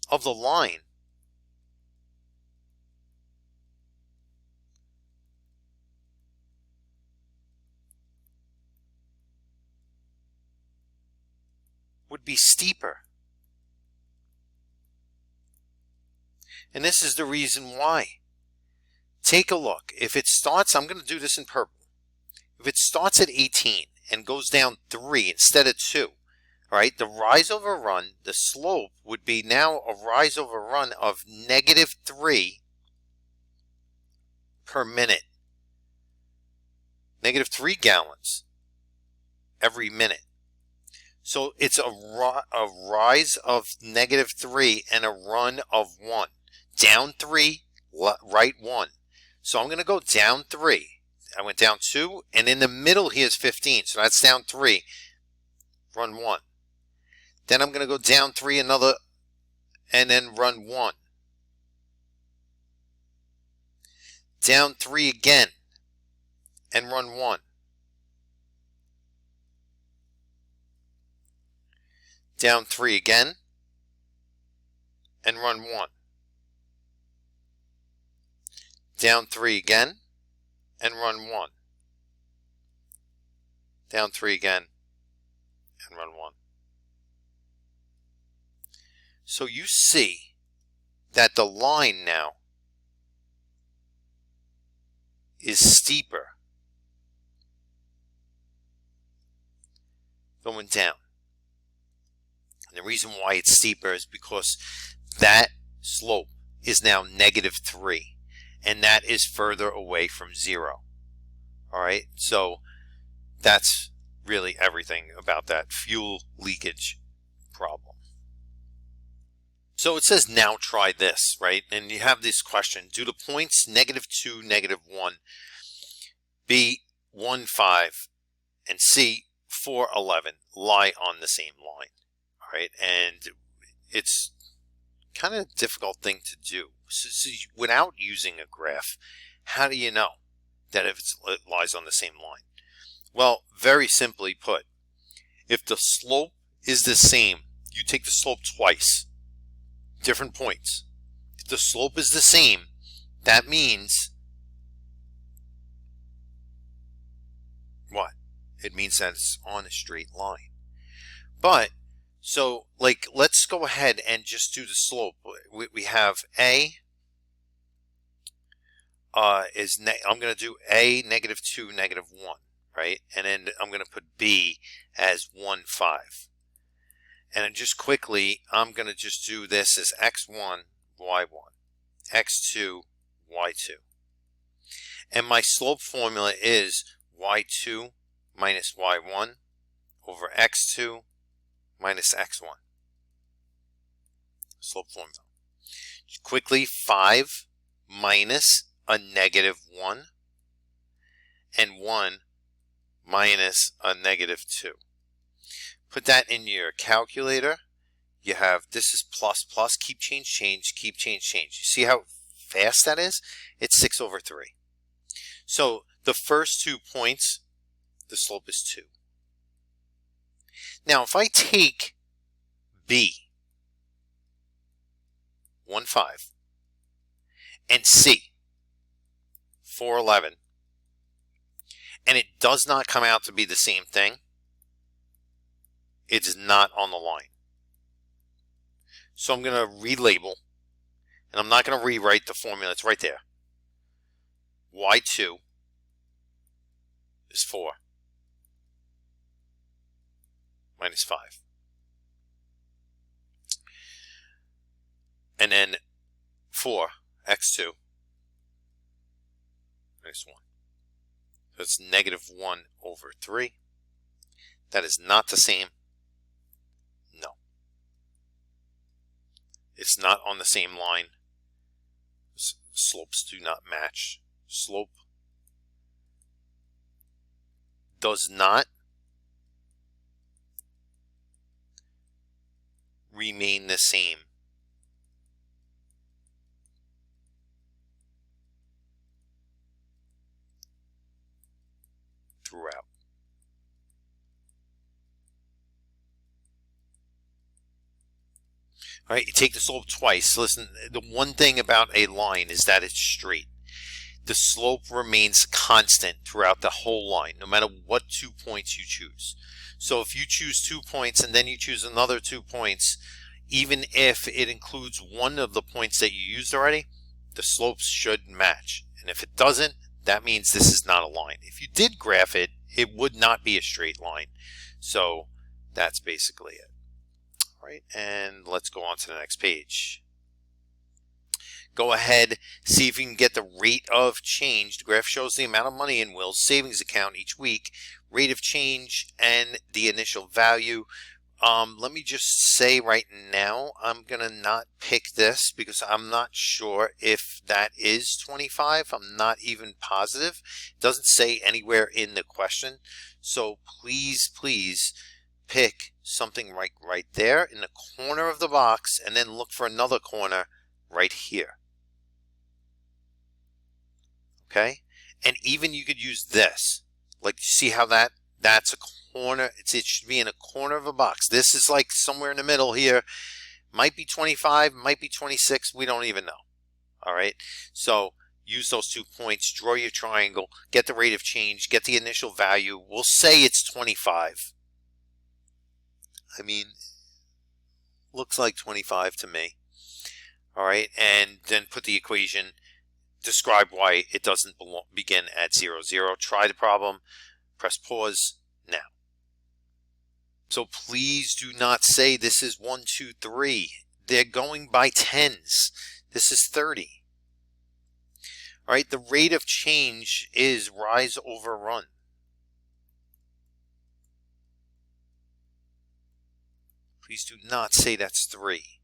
of the line would be steeper. And this is the reason why. Take a look. If it starts, I'm going to do this in purple. If it starts at 18 and goes down 3 instead of 2. All right, the rise over run, the slope would be now a rise over run of -3 per minute. -3 gallons every minute. So it's a rise of -3 and a run of 1. Down 3, right 1. So I'm going to go down 3. I went down 2, and in the middle here is 15. So that's down 3, run 1. Then I'm going to go down 3 another, and then run 1. Down 3 again, and run 1. Down 3 again, and run 1. Down 3 again, and run 1. Down 3 again, and run 1. So you see that the line now is steeper going down. And the reason why it's steeper is because that slope is now -3, and that is further away from 0. All right, so that's really everything about that fuel leakage problem. So it says, now try this, right? And you have this question: do the points -2, -1, B 1, 5, and C 4, 11 lie on the same line? All right, and it's kind of a difficult thing to do. So without using a graph, how do you know that it lies on the same line? Well, very simply put, if the slope is the same, you take the slope twice, different points. If the slope is the same, that means what? It means that it's on a straight line. But, so, like, let's go ahead and just do the slope. We have A I'm going to do A, -2, -1, right? And then I'm going to put B as 1, 5. And then just quickly, I'm going to just do this as x1, y1, x2, y2. And my slope formula is y2 minus y1 over x2 minus x1. Slope formula. Quickly, 5 minus a -1 and 1 minus a -2. Put that in your calculator. You have, this is plus, plus, keep change, change, keep change, change. You see how fast that is? It's 6 over 3. So the first 2 points, the slope is 2. Now if I take B, 1, 5, and C, 4, 11, and it does not come out to be the same thing, it's not on the line. So I'm going to relabel, and I'm not going to rewrite the formula. It's right there. Y2 is 4 minus 5. And then 4, x2 minus 1. So it's -1 over 3. That is not the same. No. It's not on the same line. Slopes do not match. Slope does not remain the same throughout. All right, you take the slope twice. Listen, the one thing about a line is that it's straight. The slope remains constant throughout the whole line, no matter what 2 points you choose. So if you choose 2 points and then you choose another 2 points, even if it includes one of the points that you used already, the slopes should match. And if it doesn't, that means this is not a line. If you did graph it, it would not be a straight line. So that's basically it. All right, and let's go on to the next page. Go ahead, see if you can get the rate of change. The graph shows the amount of money in Will's savings account each week, rate of change, and the initial value. Let me just say right now, I'm going to not pick this because I'm not sure if that is 25. I'm not even positive. It doesn't say anywhere in the question. So please, please pick something right there in the corner of the box and then look for another corner right here. Okay? And even you could use this. Like, you see how that's a corner? It should be in a corner of a box. This is like somewhere in the middle here. Might be 25, might be 26. We don't even know. All right? So use those 2 points, draw your triangle, get the rate of change, get the initial value. We'll say it's 25. I mean, looks like 25 to me. All right? And then put the equation. Describe why it doesn't begin at 0, 0. Try the problem. Press pause now. So please do not say this is 1, 2, 3. They're going by tens. This is 30. All right, the rate of change is rise over run. Please do not say that's 3.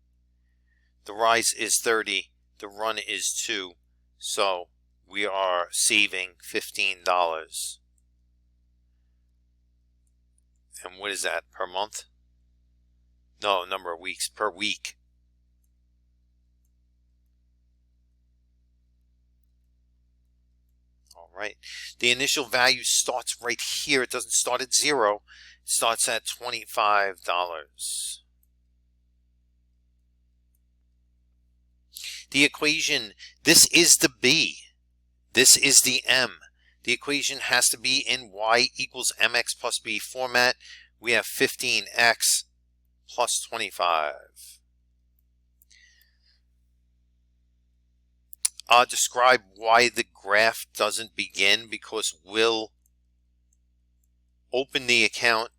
The rise is 30. The run is 2. So we are saving $15. And what is that, per month? No, number of weeks, per week. All right. The initial value starts right here. It doesn't start at 0. It starts at $25. The equation, this is the B. This is the M. The equation has to be in y equals mx plus b format. We have 15x plus 25. Describe why the graph doesn't begin, because Will open the account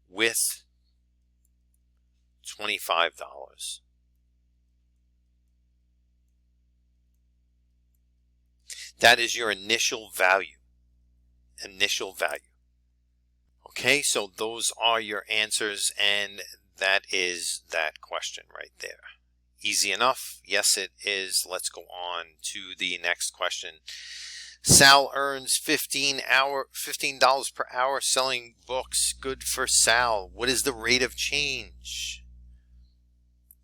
with $25. That is your initial value. Initial value. Okay, so those are your answers, and that is that question right there. Easy enough? Yes, it is. Let's go on to the next question. Sal earns $15 per hour selling books. Good for Sal. What is the rate of change?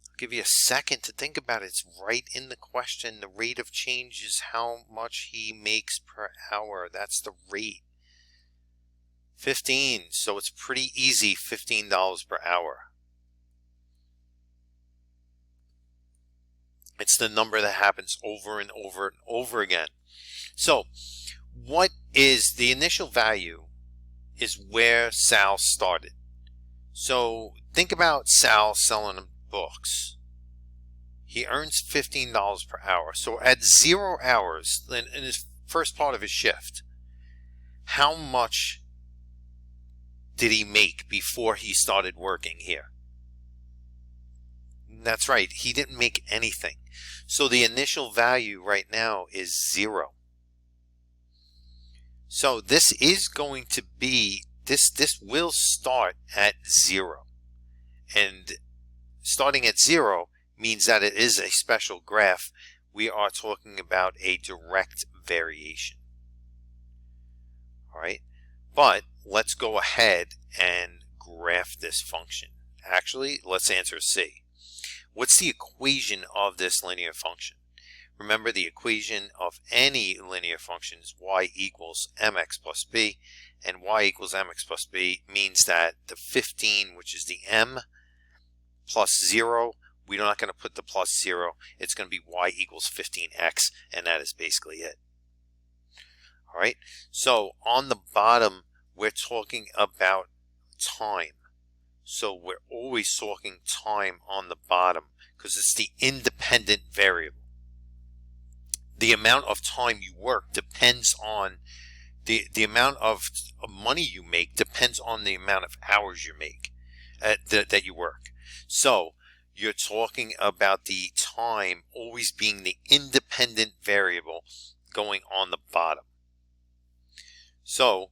I'll give you a second to think about it. It's right in the question. The rate of change is how much he makes per hour. That's the rate. 15. So it's pretty easy. $15 per hour. It's the number that happens over and over and over again. So what is the initial value is where Sal started. So think about Sal selling books. He earns $15 per hour. So at 0 hours in his first part of his shift, how much did he make before he started working here? That's right, he didn't make anything. So the initial value right now is 0. So this is going to be, this will start at 0. And starting at 0 means that it is a special graph. We are talking about a direct variation. All right, but let's go ahead and graph this function. Actually, let's answer C. What's the equation of this linear function? Remember, the equation of any linear function is y equals mx plus b, and y equals mx plus b means that the 15, which is the m, plus 0, we're not going to put the plus 0. It's going to be y equals 15x, and that is basically it. All right, so on the bottom, we're talking about time. So we're always talking time on the bottom because it's the independent variable. The amount of time you work depends on the amount of money you make depends on the amount of hours you make that you work. So you're talking about the time always being the independent variable going on the bottom. So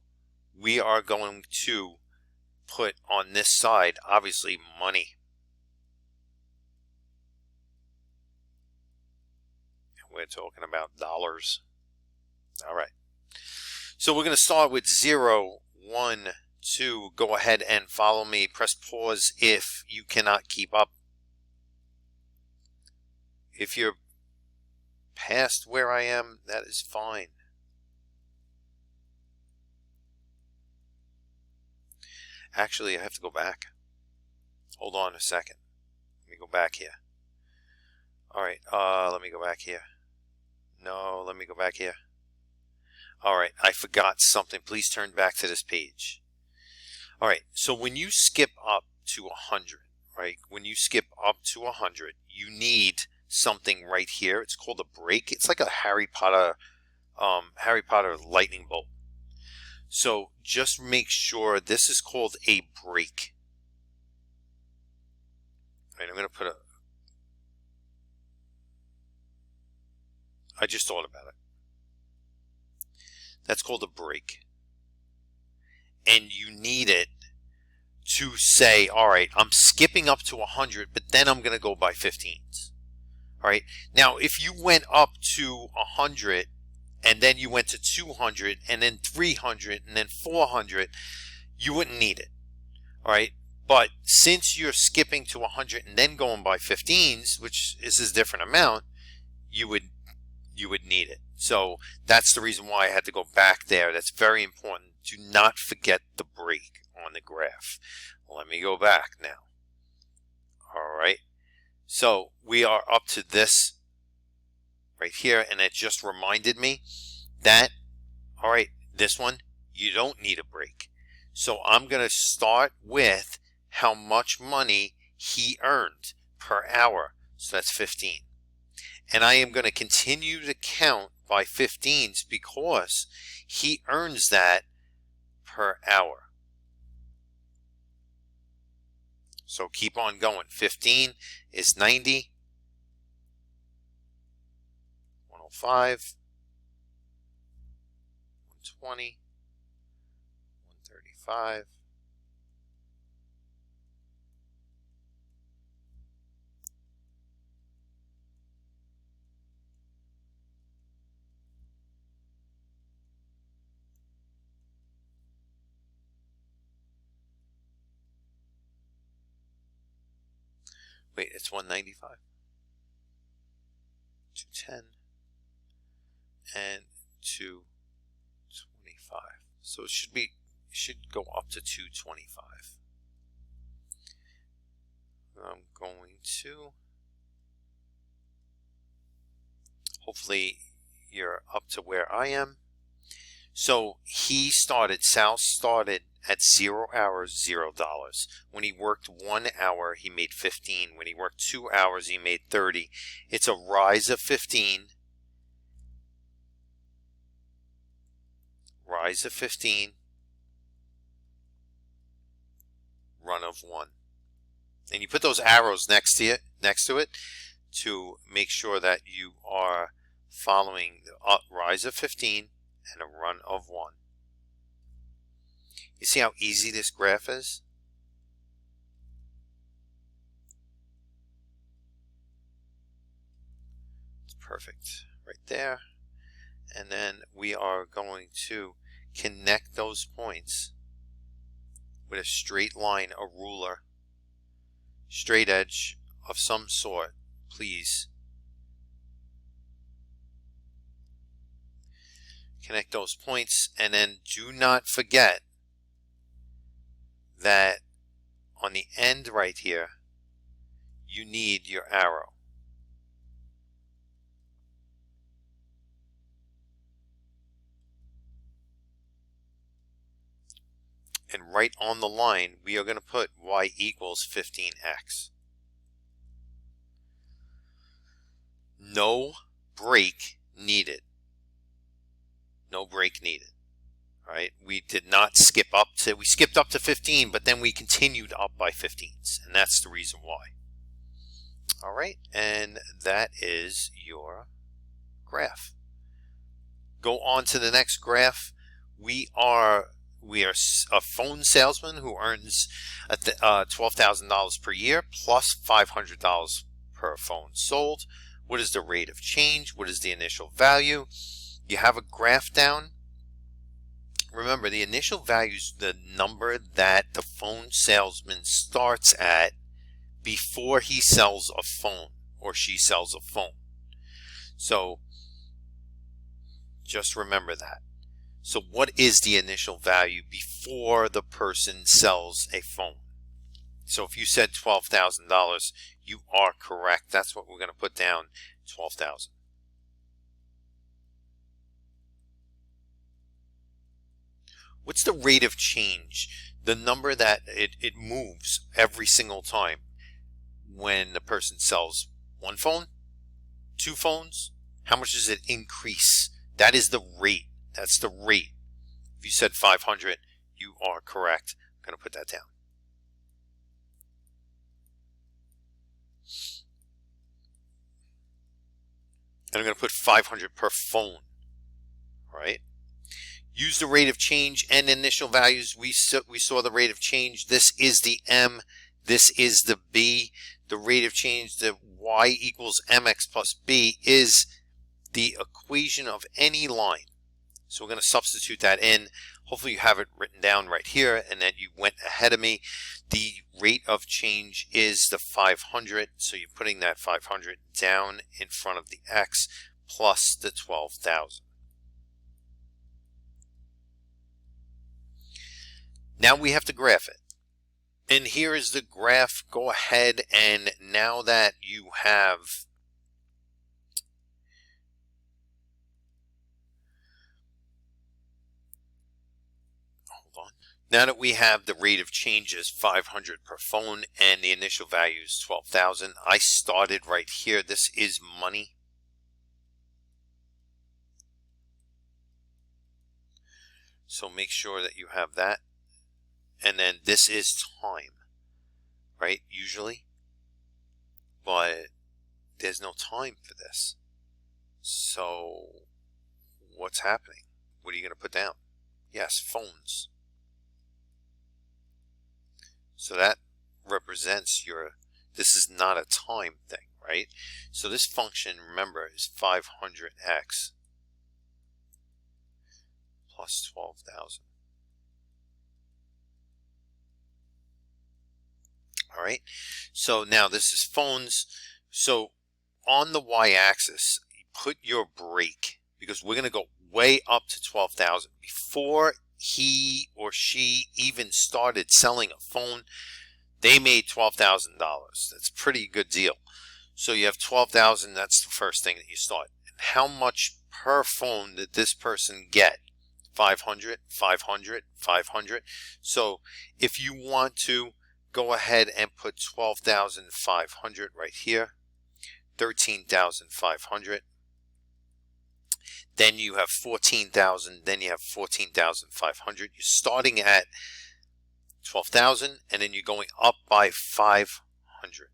we are going to put on this side, obviously, money. We're talking about dollars. All right. So we're going to start with 0, 1, 2. Go ahead and follow me. Press pause if you cannot keep up. If you're past where I am, that is fine. Actually, I have to go back. Hold on a second. Let me go back here. All right, let me go back here. No, let me go back here. All right, I forgot something. Please turn back to this page. All right, so when you skip up to 100, right? When you skip up to 100, you need something right here. It's called a break. It's like a Harry Potter lightning bolt. So just make sure this is called a break. All right, I'm going to put I just thought about it. That's called a break. And you need it to say, all right, I'm skipping up to 100, but then I'm going to go by 15s. All right. Now, if you went up to 100 and then you went to 200 and then 300 and then 400, you wouldn't need it. All right. But since you're skipping to 100 and then going by 15s, which is a different amount, you would need it. So that's the reason why I had to go back there. That's very important. Do not forget the break on the graph. Let me go back now. All right. So we are up to this right here, and it just reminded me that, all right, this one, you don't need a break. So I'm going to start with how much money he earned per hour. So that's 15. And I am going to continue to count by 15s because he earns that per hour. So keep on going. 15 is 90, 105, 120, 135, 195, 210, and 225. So it should go up to 225. I'm going to, hopefully you're up to where I am. So Sal started at 0 hours, $0. When he worked 1 hour, he made 15. When he worked 2 hours, he made 30. It's a rise of 15. Rise of 15. Run of 1. And you put those arrows next to it to make sure that you are following the rise of 15 and a run of 1. You see how easy this graph is? It's perfect right there. And then we are going to connect those points with a straight line, a ruler, straight edge of some sort, please. Connect those points, and then do not forget that on the end right here, you need your arrow. And right on the line, we are going to put y equals 15x. No break needed. No break needed. All right, we did not skip up to, we skipped up to 15, but then we continued up by 15s, and that's the reason why. All right, and that is your graph. Go on to the next graph. We are a phone salesman who earns $12,000 per year plus $500 per phone sold. What is the rate of change? What is the initial value? You have a graph down. Remember, the initial value is the number that the phone salesman starts at before he sells a phone or she sells a phone. So just remember that. So what is the initial value before the person sells a phone? So if you said $12,000, you are correct. That's what we're going to put down, 12,000. What's the rate of change? The number that it moves every single time when the person sells one phone, two phones. How much does it increase? That is the rate. That's the rate. If you said 500, you are correct. I'm going to put that down. And I'm going to put 500 per phone. All right. Use the rate of change and initial values. We saw the rate of change. This is the M. This is the B. The rate of change, the Y equals mx plus B, is the equation of any line. So we're going to substitute that in. Hopefully you have it written down right here, and then you went ahead of me. The rate of change is the 500, so you're putting that 500 down in front of the x plus the 12,000. Now we have to graph it. And here is the graph. Go ahead, and now that you have now that we have the rate of change is 500 per phone and the initial value is 12,000, I started right here. This is money. So make sure that you have that. And then this is time, right? Usually. But there's no time for this. So what's happening? What are you going to put down? Yes, phones. So that represents your, this is not a time thing, right? So this function, remember, is 500x plus 12,000. All right. So now this is phones. So on the y-axis, put your break, because we're going to go way up to 12,000 before he or she even started selling a phone. They made $12,000. That's a pretty good deal. So you have 12,000. That's the first thing that you start. And how much per phone did this person get? 500, 500, 500. So if you want to go ahead and put 12,500 right here, 13,500. Then you have 14,000. Then you have 14,500. You're starting at 12,000, and then you're going up by 500.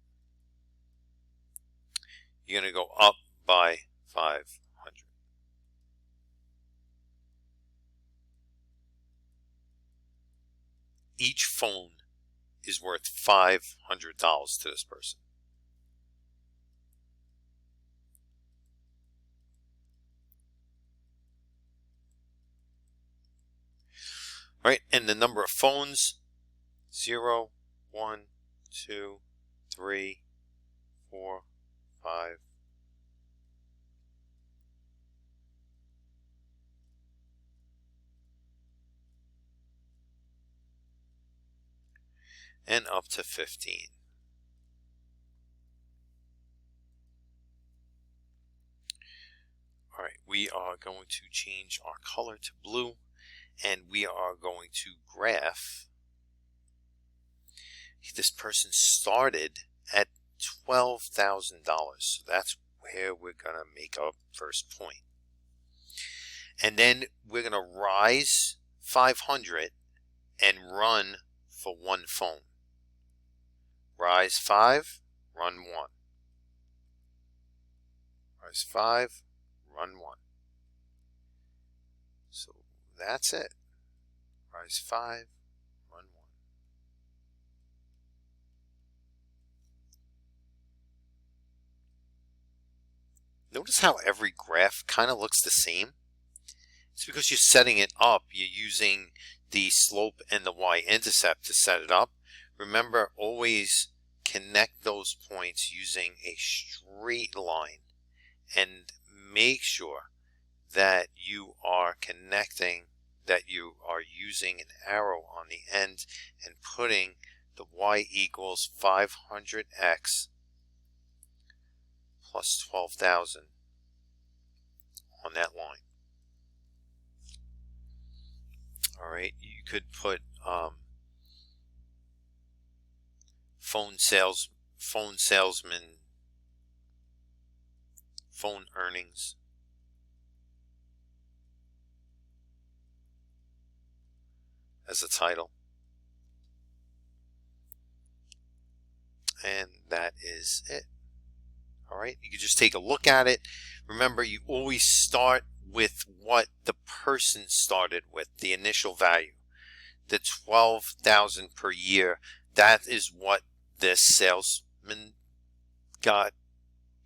You're going to go up by 500. Each phone is worth $500 to this person. All right, and the number of phones, 0, 1, 2, 3, 4, 5. And up to 15. All right, we are going to change our color to blue, and we are going to graph. This person started at $12,000, so that's where we're going to make our first point. And then we're going to rise 500 and run for one phone. Rise 5, run 1. Rise 5, run 1. So that's it. Rise 5, run 1. Notice how every graph kind of looks the same? It's because you're setting it up. You're using the slope and the Y-intercept to set it up. Remember, always connect those points using a straight line, and make sure that you are connecting, that you are using an arrow on the end and putting the Y equals 500x plus 12,000 on that line. All right, you could put phone salesman, phone earnings. As a title. And that is it. All right, you can just take a look at it. Remember, you always start with what the person started with, the initial value. The 12,000 per year, that is what this salesman got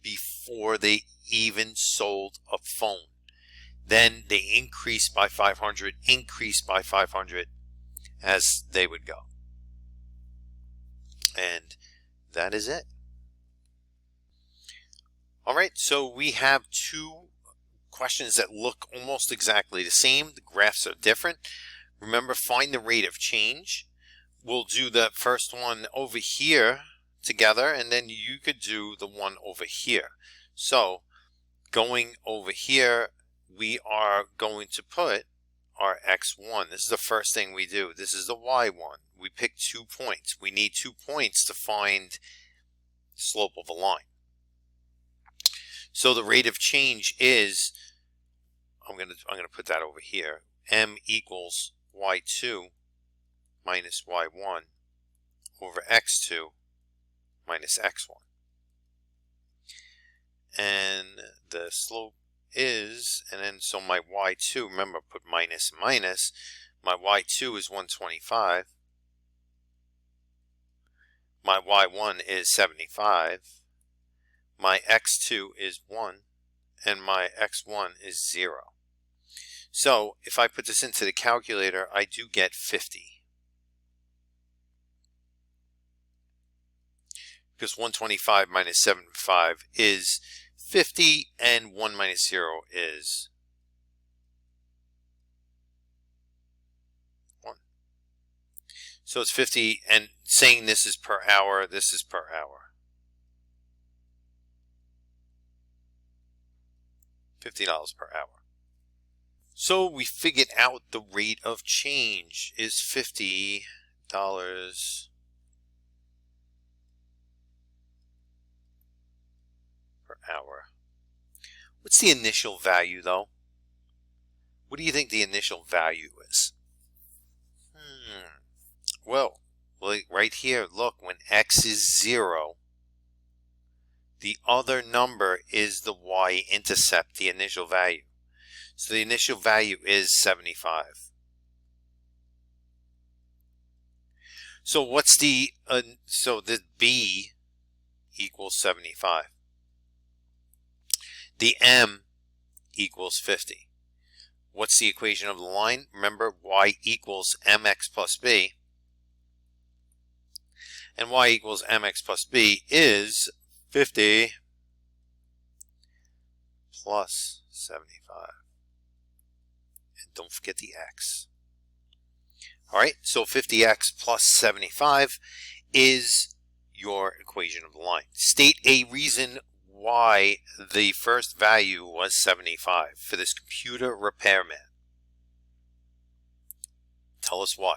before they even sold a phone. Then they increased by 500, increased by 500 as they would go. And that is it. All right, so we have two questions that look almost exactly the same. The graphs are different. Remember, find the rate of change. We'll do the first one over here together, and then you could do the one over here. So going over here, we are going to put our x1. This is the first thing we do. This is the y1. We pick 2 points. We need 2 points to find the slope of a line. So the rate of change is, I'm going to put that over here. M equals y2 minus y1 over x2 minus x1. And the slope is, and then so my y2, remember, put minus minus, my y2 is 125, my y1 is 75, my x2 is 1, and my x1 is 0. So if I put this into the calculator, I do get 50. Because 125 minus 75 is 50, and 1 minus 0 is 1. So it's 50, and saying this is per hour, this is per hour. $50 per hour. So we figured out the rate of change is $50 per hour. What's the initial value, though? What do you think the initial value is? Well, right here, look, when x is 0, the other number is the y-intercept, the initial value. So the initial value is 75. So what's the, so the b equals 75. The m equals 50. What's the equation of the line? Remember, y equals mx plus b. And y equals mx plus b is 50 plus 75. And don't forget the x. All right, so 50x plus 75 is your equation of the line. State a reason why the first value was 75 for this computer repairman. Tell us why.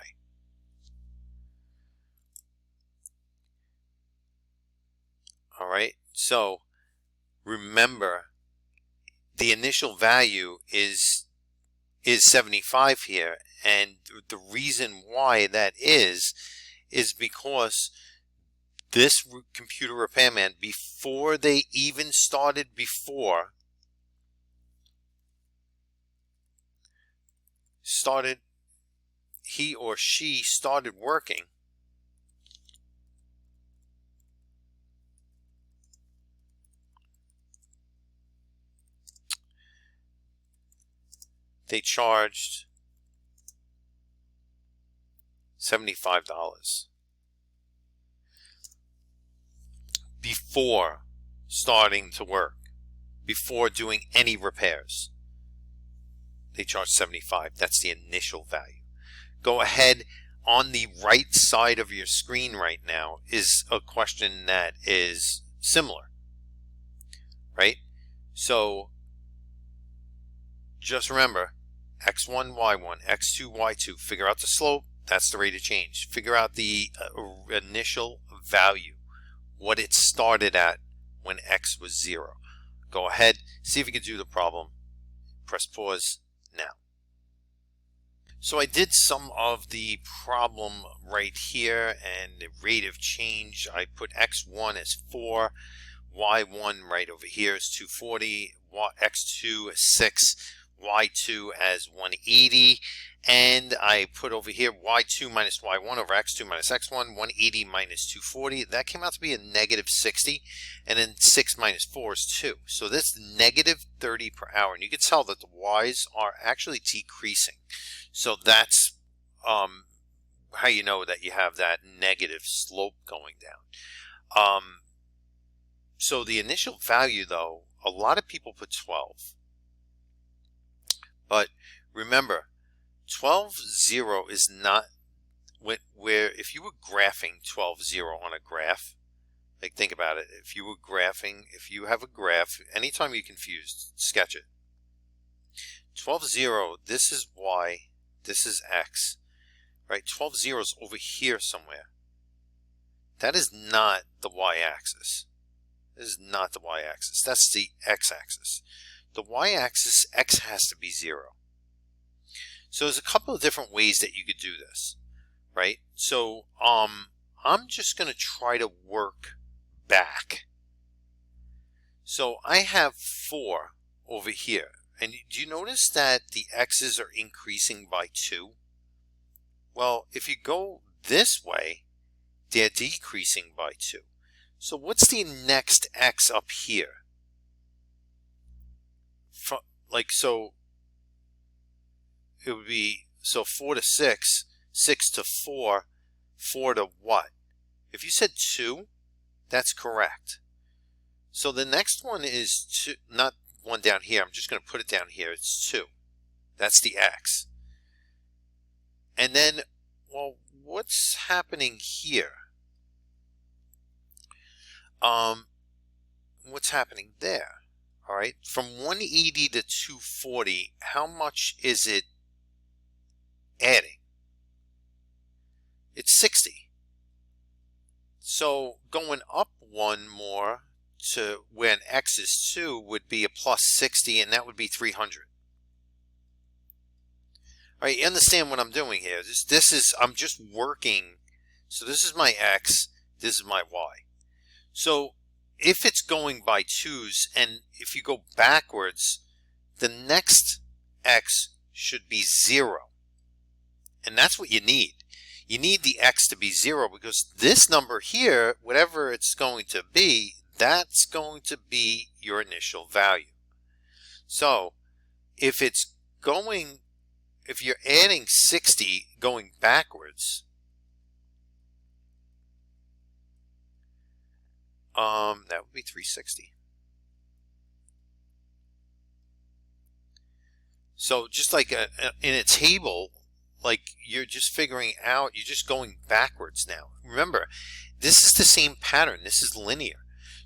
All right, so remember the initial value is 75 here, and the reason why that is because this computer repairman, before they even started, he or she started working, they charged $75 before starting to work, before doing any repairs. They charge $75. That's the initial value. Go ahead. On the right side of your screen right now is a question that is similar, right? So just remember, x1, y1, x2, y2. Figure out the slope. That's the rate of change. Figure out the initial value, what it started at when x was 0. Go ahead, see if you can do the problem. Press pause now. So I did some of the problem right here, and the rate of change, I put x1 as 4, y1 right over here is 240, x2 is 6, y2 as 180, and I put over here y2 minus y1 over x2 minus x1, 180 minus 240. That came out to be a negative 60, and then 6 minus 4 is 2. So that's negative 30 per hour, and you can tell that the y's are actually decreasing. So that's how you know that you have that negative slope going down. So the initial value, though, a lot of people put 12. But remember, 12.0 is not where if you were graphing 12.0 on a graph, like think about it. If you have a graph, anytime you're confused, sketch it. 12.0, this is y, this is x, right? 12.0 is over here somewhere. That is not the y-axis. This is not the y-axis. That's the x-axis. The y-axis, x has to be 0. So there's a couple of different ways that you could do this, right? So I'm just going to try to work back. So I have 4 over here. And do you notice that the x's are increasing by 2? Well, if you go this way, they're decreasing by 2. So what's the next x up here? So it would be, so 4 to 6, 6 to 4, 4 to what? If you said 2, that's correct. So the next one is 2, not one down here. I'm just going to put it down here. It's 2. That's the x. And then, well, what's happening here? What's happening there? All right, from 180 to 240, how much is it adding? It's 60. So going up one more to when x is 2 would be a plus 60, and that would be 300. All right, you understand what I'm doing here? I'm just working. So this is my x, this is my y. So if it's going by 2's, and if you go backwards, the next x should be 0. And that's what you need. You need the x to be 0, because this number here, whatever it's going to be, that's going to be your initial value. So if you're adding 60 going backwards, that would be 360. So just like in a table, like you're just figuring out, you're just going backwards now. Remember, this is the same pattern. This is linear.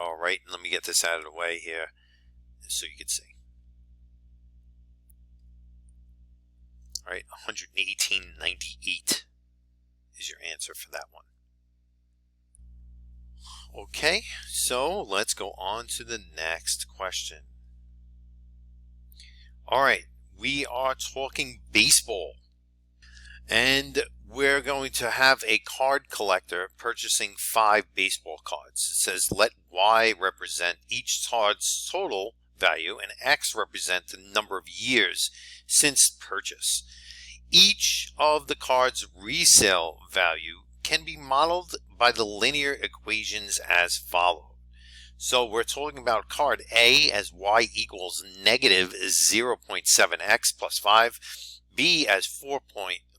All right, let me get this out of the way here so you can see. All right, 118.98 is your answer for that one. Okay, so let's go on to the next question. All right, we are talking baseball. And we're going to have a card collector purchasing 5 baseball cards. It says let Y represent each card's total value and X represent the number of years since purchase. Each of the card's resale value can be modeled by the linear equations as follows. So we're talking about card A as Y equals negative 0.7x plus 5, B as 4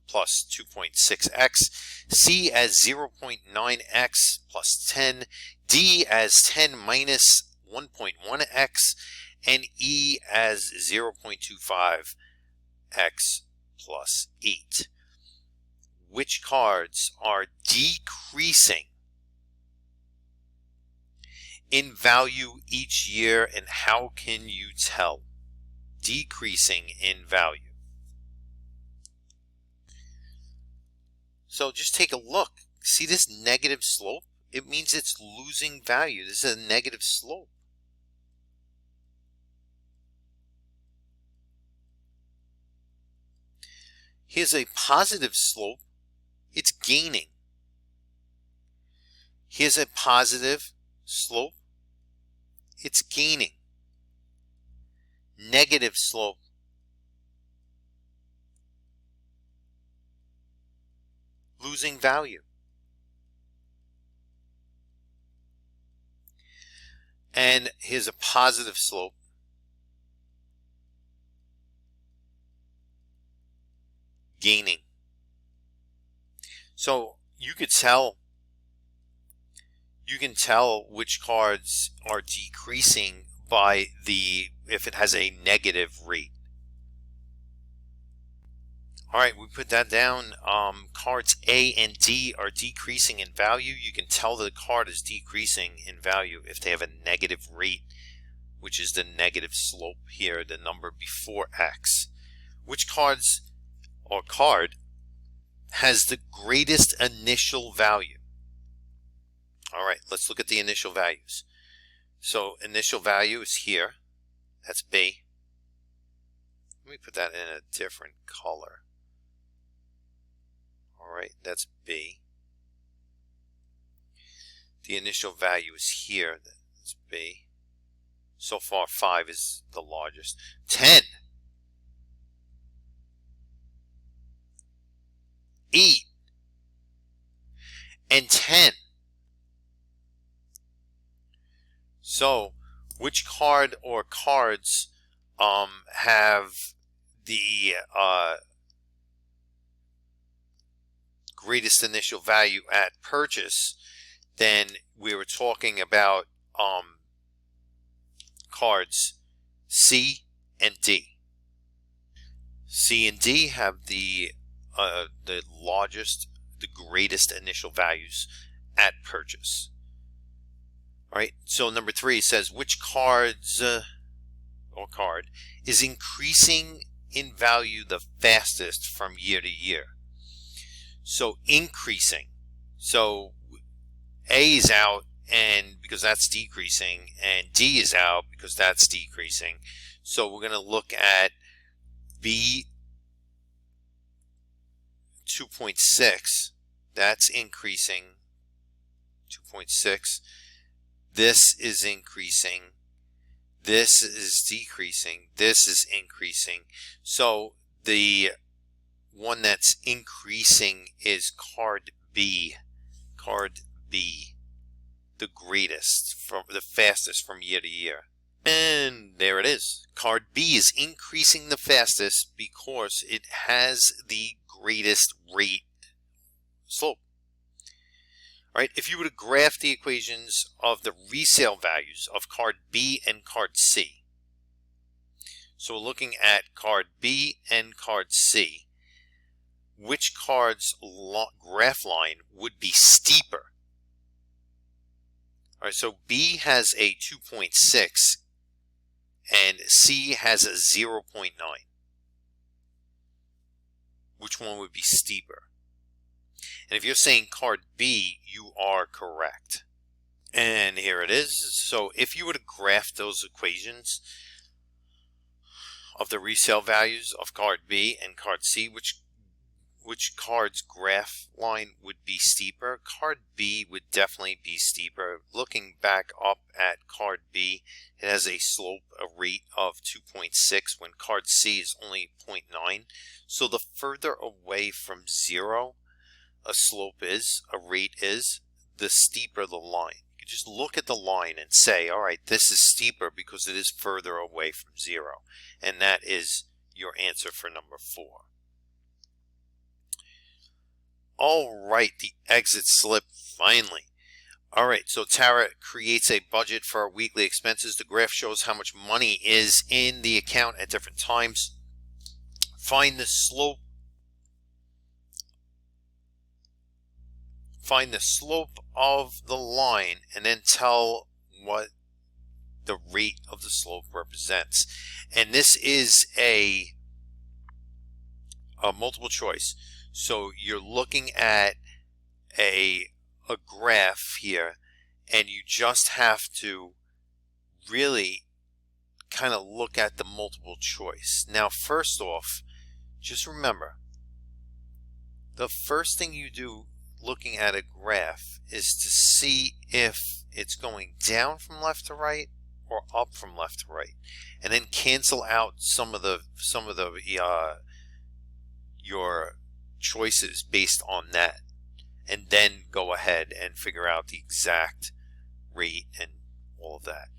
plus 2.6x, C as 0.9x plus 10, D as 10 minus 1.1x, and E as 0.25x plus 8. Which cards are decreasing in value each year, and how can you tell? Decreasing in value. So just take a look. See this negative slope? It means it's losing value. This is a negative slope. Here's a positive slope. It's gaining. Here's a positive slope. It's gaining. Negative slope. Losing value. And here's a positive slope. Gaining. So you can tell which cards are decreasing by if it has a negative rate. All right, we put that down. Cards A and D are decreasing in value. You can tell the card is decreasing in value if they have a negative rate, which is the negative slope here, the number before X. Which cards or card has the greatest initial value? All right, let's look at the initial values. So initial value is here. That's B. Let me put that in a different color. All right, that's B. The initial value is here. That's B. So far, 5 is the largest. 10. 8. And 10. So, which card or cards have the greatest initial value at purchase? Then we were talking about cards C and D. C and D have the largest, the greatest initial values at purchase. All right, so number 3 says which cards or card is increasing in value the fastest from year to year. So increasing. So A is out, and because that's decreasing, and D is out because that's decreasing. So we're going to look at B 2.6. That's increasing. 2.6. This is increasing. This is decreasing. This is increasing. So the one that's increasing is card B. Card B. The greatest, from the fastest from year to year. And there it is. Card B is increasing the fastest because it has the greatest rate slope. All right, if you were to graph the equations of the resale values of card B and card C. So we're looking at card B and card C. Which card's graph line would be steeper? All right, so B has a 2.6 and C has a 0.9. Which one would be steeper? And if you're saying card B, you are correct. And here it is. So if you were to graph those equations of the resale values of card B and card C, which card's graph line would be steeper? Card B would definitely be steeper. Looking back up at card B, it has a slope, a rate of 2.6 when card C is only 0.9. So the further away from zero a slope is, a rate is, the steeper the line. You just look at the line and say, all right, this is steeper because it is further away from zero. And that is your answer for number 4. All right, the exit slip finally. All right, so Tara creates a budget for our weekly expenses. The graph shows how much money is in the account at different times. Find the slope. Find the slope of the line and then tell what the rate of the slope represents. And this is a multiple choice. So you're looking at a graph here, and you just have to really kind of look at the multiple choice. Now, first off, just remember, the first thing you do looking at a graph is to see if it's going down from left to right or up from left to right, and then cancel out some of the your choices based on that, and then go ahead and figure out the exact rate and all of that.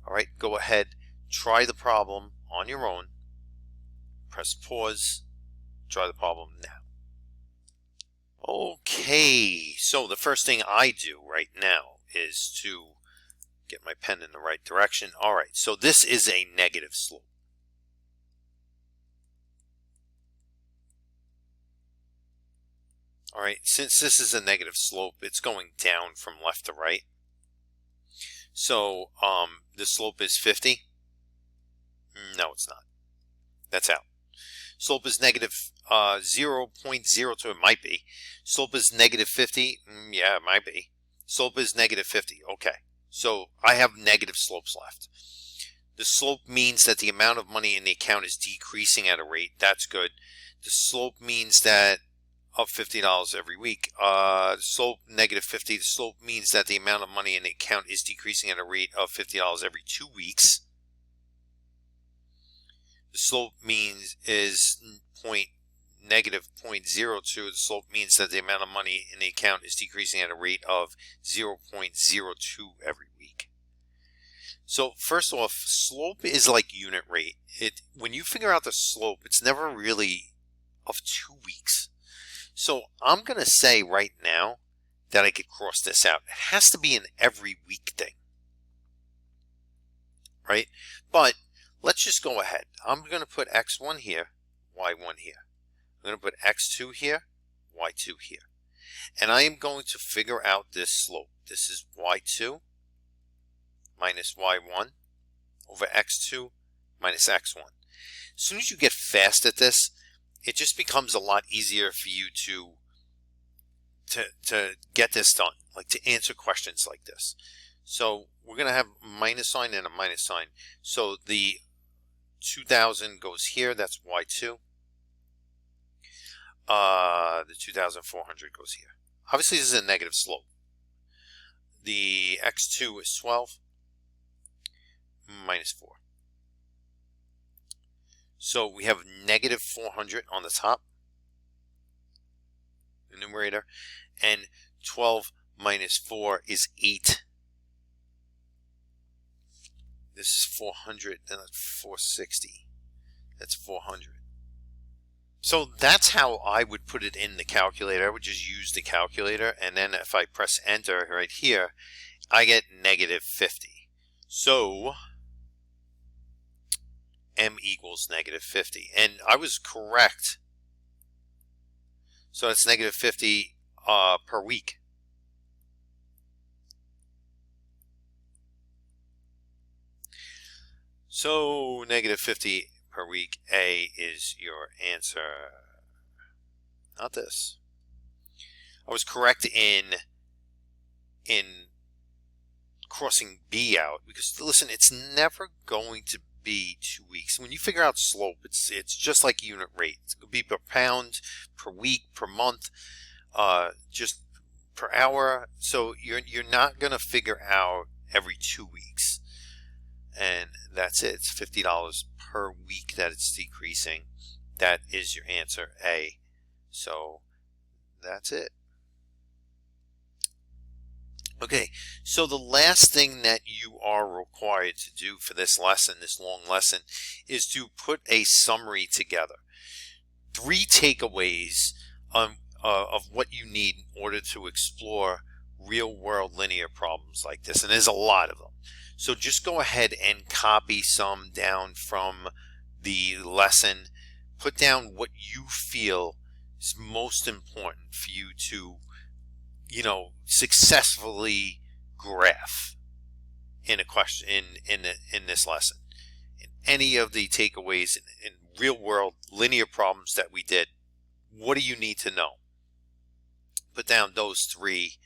All right, go ahead, try the problem on your own, press pause, try the problem now. Okay, so the first thing I do right now is to get my pen in the right direction. All right, so this is a negative slope. All right, since this is a negative slope, it's going down from left to right. So the slope is 50. No, it's not. That's out. Slope is negative 0.02. It might be. Slope is negative 50. Yeah, it might be. Slope is negative 50. Okay. So I have negative slopes left. The slope means that the amount of money in the account is decreasing at a rate. That's good. The slope means that of $50 every week. Slope negative 50. The slope means that the amount of money in the account is decreasing at a rate of $50 every 2 weeks. The slope means is negative 0.02. The slope means that the amount of money in the account is decreasing at a rate of 0.02 every week. So first off, slope is like unit rate. When you figure out the slope, it's never really of 2 weeks. So I'm going to say right now that I could cross this out. It has to be an every week thing, right? But let's just go ahead. I'm going to put x1 here, y1 here. I'm going to put x2 here, y2 here. And I am going to figure out this slope. This is y2 minus y1 over x2 minus x1. As soon as you get fast at this, it just becomes a lot easier for you to get this done, like to answer questions like this. So we're going to have a minus sign and a minus sign. So the 2000 goes here, that's y2. The 2400 goes here. Obviously this is a negative slope. The x2 is 12 minus 4. So we have negative 400 on the top, the numerator, and 12 minus 4 is 8. This is 400, and that's 460. That's 400. So that's how I would put it in the calculator. I would just use the calculator, and then if I press enter right here, I get negative 50. So M equals negative 50. And I was correct. So it's negative 50 per week. So negative 50 per week, A is your answer. Not this. I was correct in crossing B out because, listen, it's never going to be 2 weeks. When you figure out slope, it's just like unit rate. It's going to be per pound, per week, per month, just per hour. So you're not going to figure out every 2 weeks. And that's it. It's $50 per week that it's decreasing. That is your answer, A. So that's it. Okay, so the last thing that you are required to do for this lesson, this long lesson, is to put a summary together. 3 takeaways of what you need in order to explore real-world linear problems like this, and there's a lot of them. So just go ahead and copy some down from the lesson. Put down what you feel is most important for you to, successfully graph in a question in this lesson. In any of the takeaways in real-world linear problems that we did, what do you need to know? Put down those 3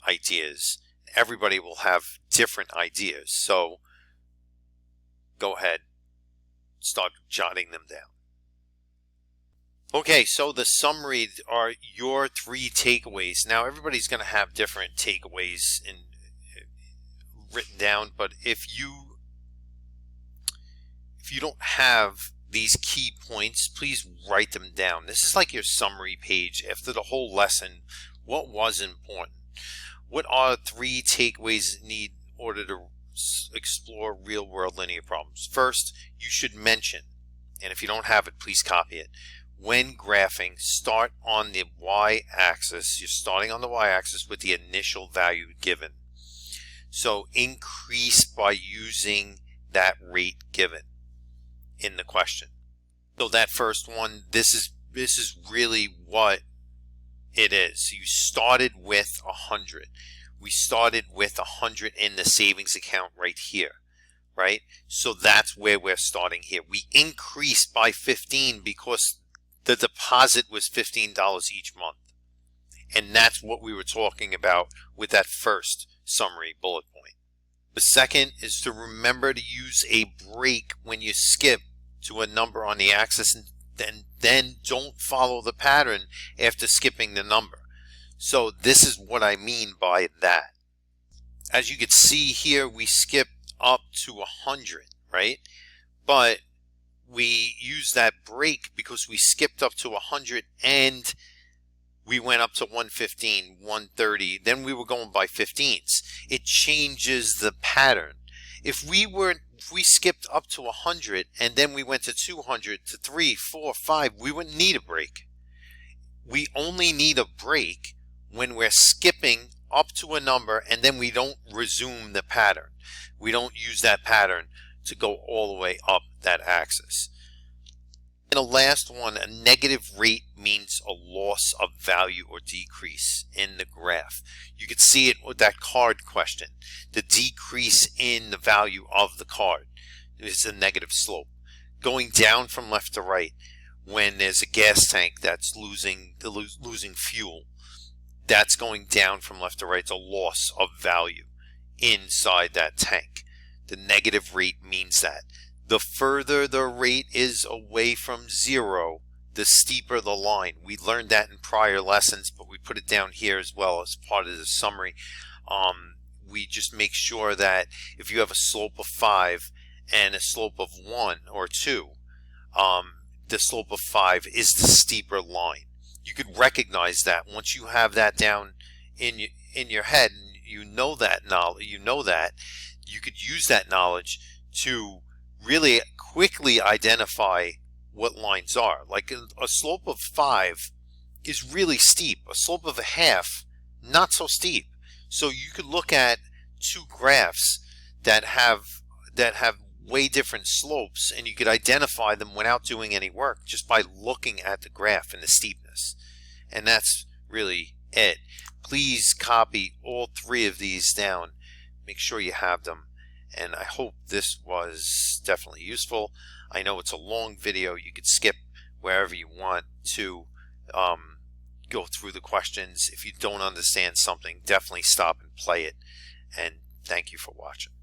ideas. Everybody will have different ideas, so go ahead, start jotting them down. Okay, so the summary are your 3 takeaways. Now, everybody's going to have different takeaways written down, but if you don't have these key points, please write them down. This is like your summary page after the whole lesson. What was important? What are 3 takeaways you need in order to explore real-world linear problems? First, you should mention, and if you don't have it, please copy it. When graphing, start on the y-axis. You're starting on the y-axis with the initial value given. So increase by using that rate given in the question. So that first one, this is really what it is. You started with 100. We started with 100 in the savings account right here, right? So that's where we're starting here. We increased by 15 because the deposit was $15 each month. And that's what we were talking about with that first summary bullet point. The second is to remember to use a break when you skip to a number on the axis, and then don't follow the pattern after skipping the number. So this is what I mean by that. As you can see here, we skipped up to 100, right? But we used that break because we skipped up to 100 and we went up to 115, 130, then we were going by 15s. It changes the pattern. If we skipped up to 100 and then we went to 200 to 3, 4, 5, we wouldn't need a break. We only need a break when we're skipping up to a number and then we don't resume the pattern. We don't use that pattern to go all the way up that axis. And the last one, a negative rate means a loss of value or decrease in the graph. You can see it with that card question. The decrease in the value of the card is a negative slope. Going down from left to right, when there's a gas tank that's losing fuel, that's going down from left to right. It's a loss of value inside that tank. The negative rate means that. The further the rate is away from 0, the steeper the line. We learned that in prior lessons, but we put it down here as well as part of the summary. We just make sure that if you have a slope of 5 and a slope of 1 or 2, the slope of 5 is the steeper line. You could recognize that once you have that down in your head, and you know that knowledge. You could use that knowledge to really quickly identify what lines are. Like a slope of 5 is really steep. A slope of a half, not so steep. So you could look at 2 graphs that have way different slopes, and you could identify them without doing any work just by looking at the graph and the steepness. And that's really it. Please copy all 3 of these down. Make sure you have them. and I hope this was definitely useful. I know it's a long video. You could skip wherever you want to go through the questions. If you don't understand something, definitely stop and play it. And thank you for watching.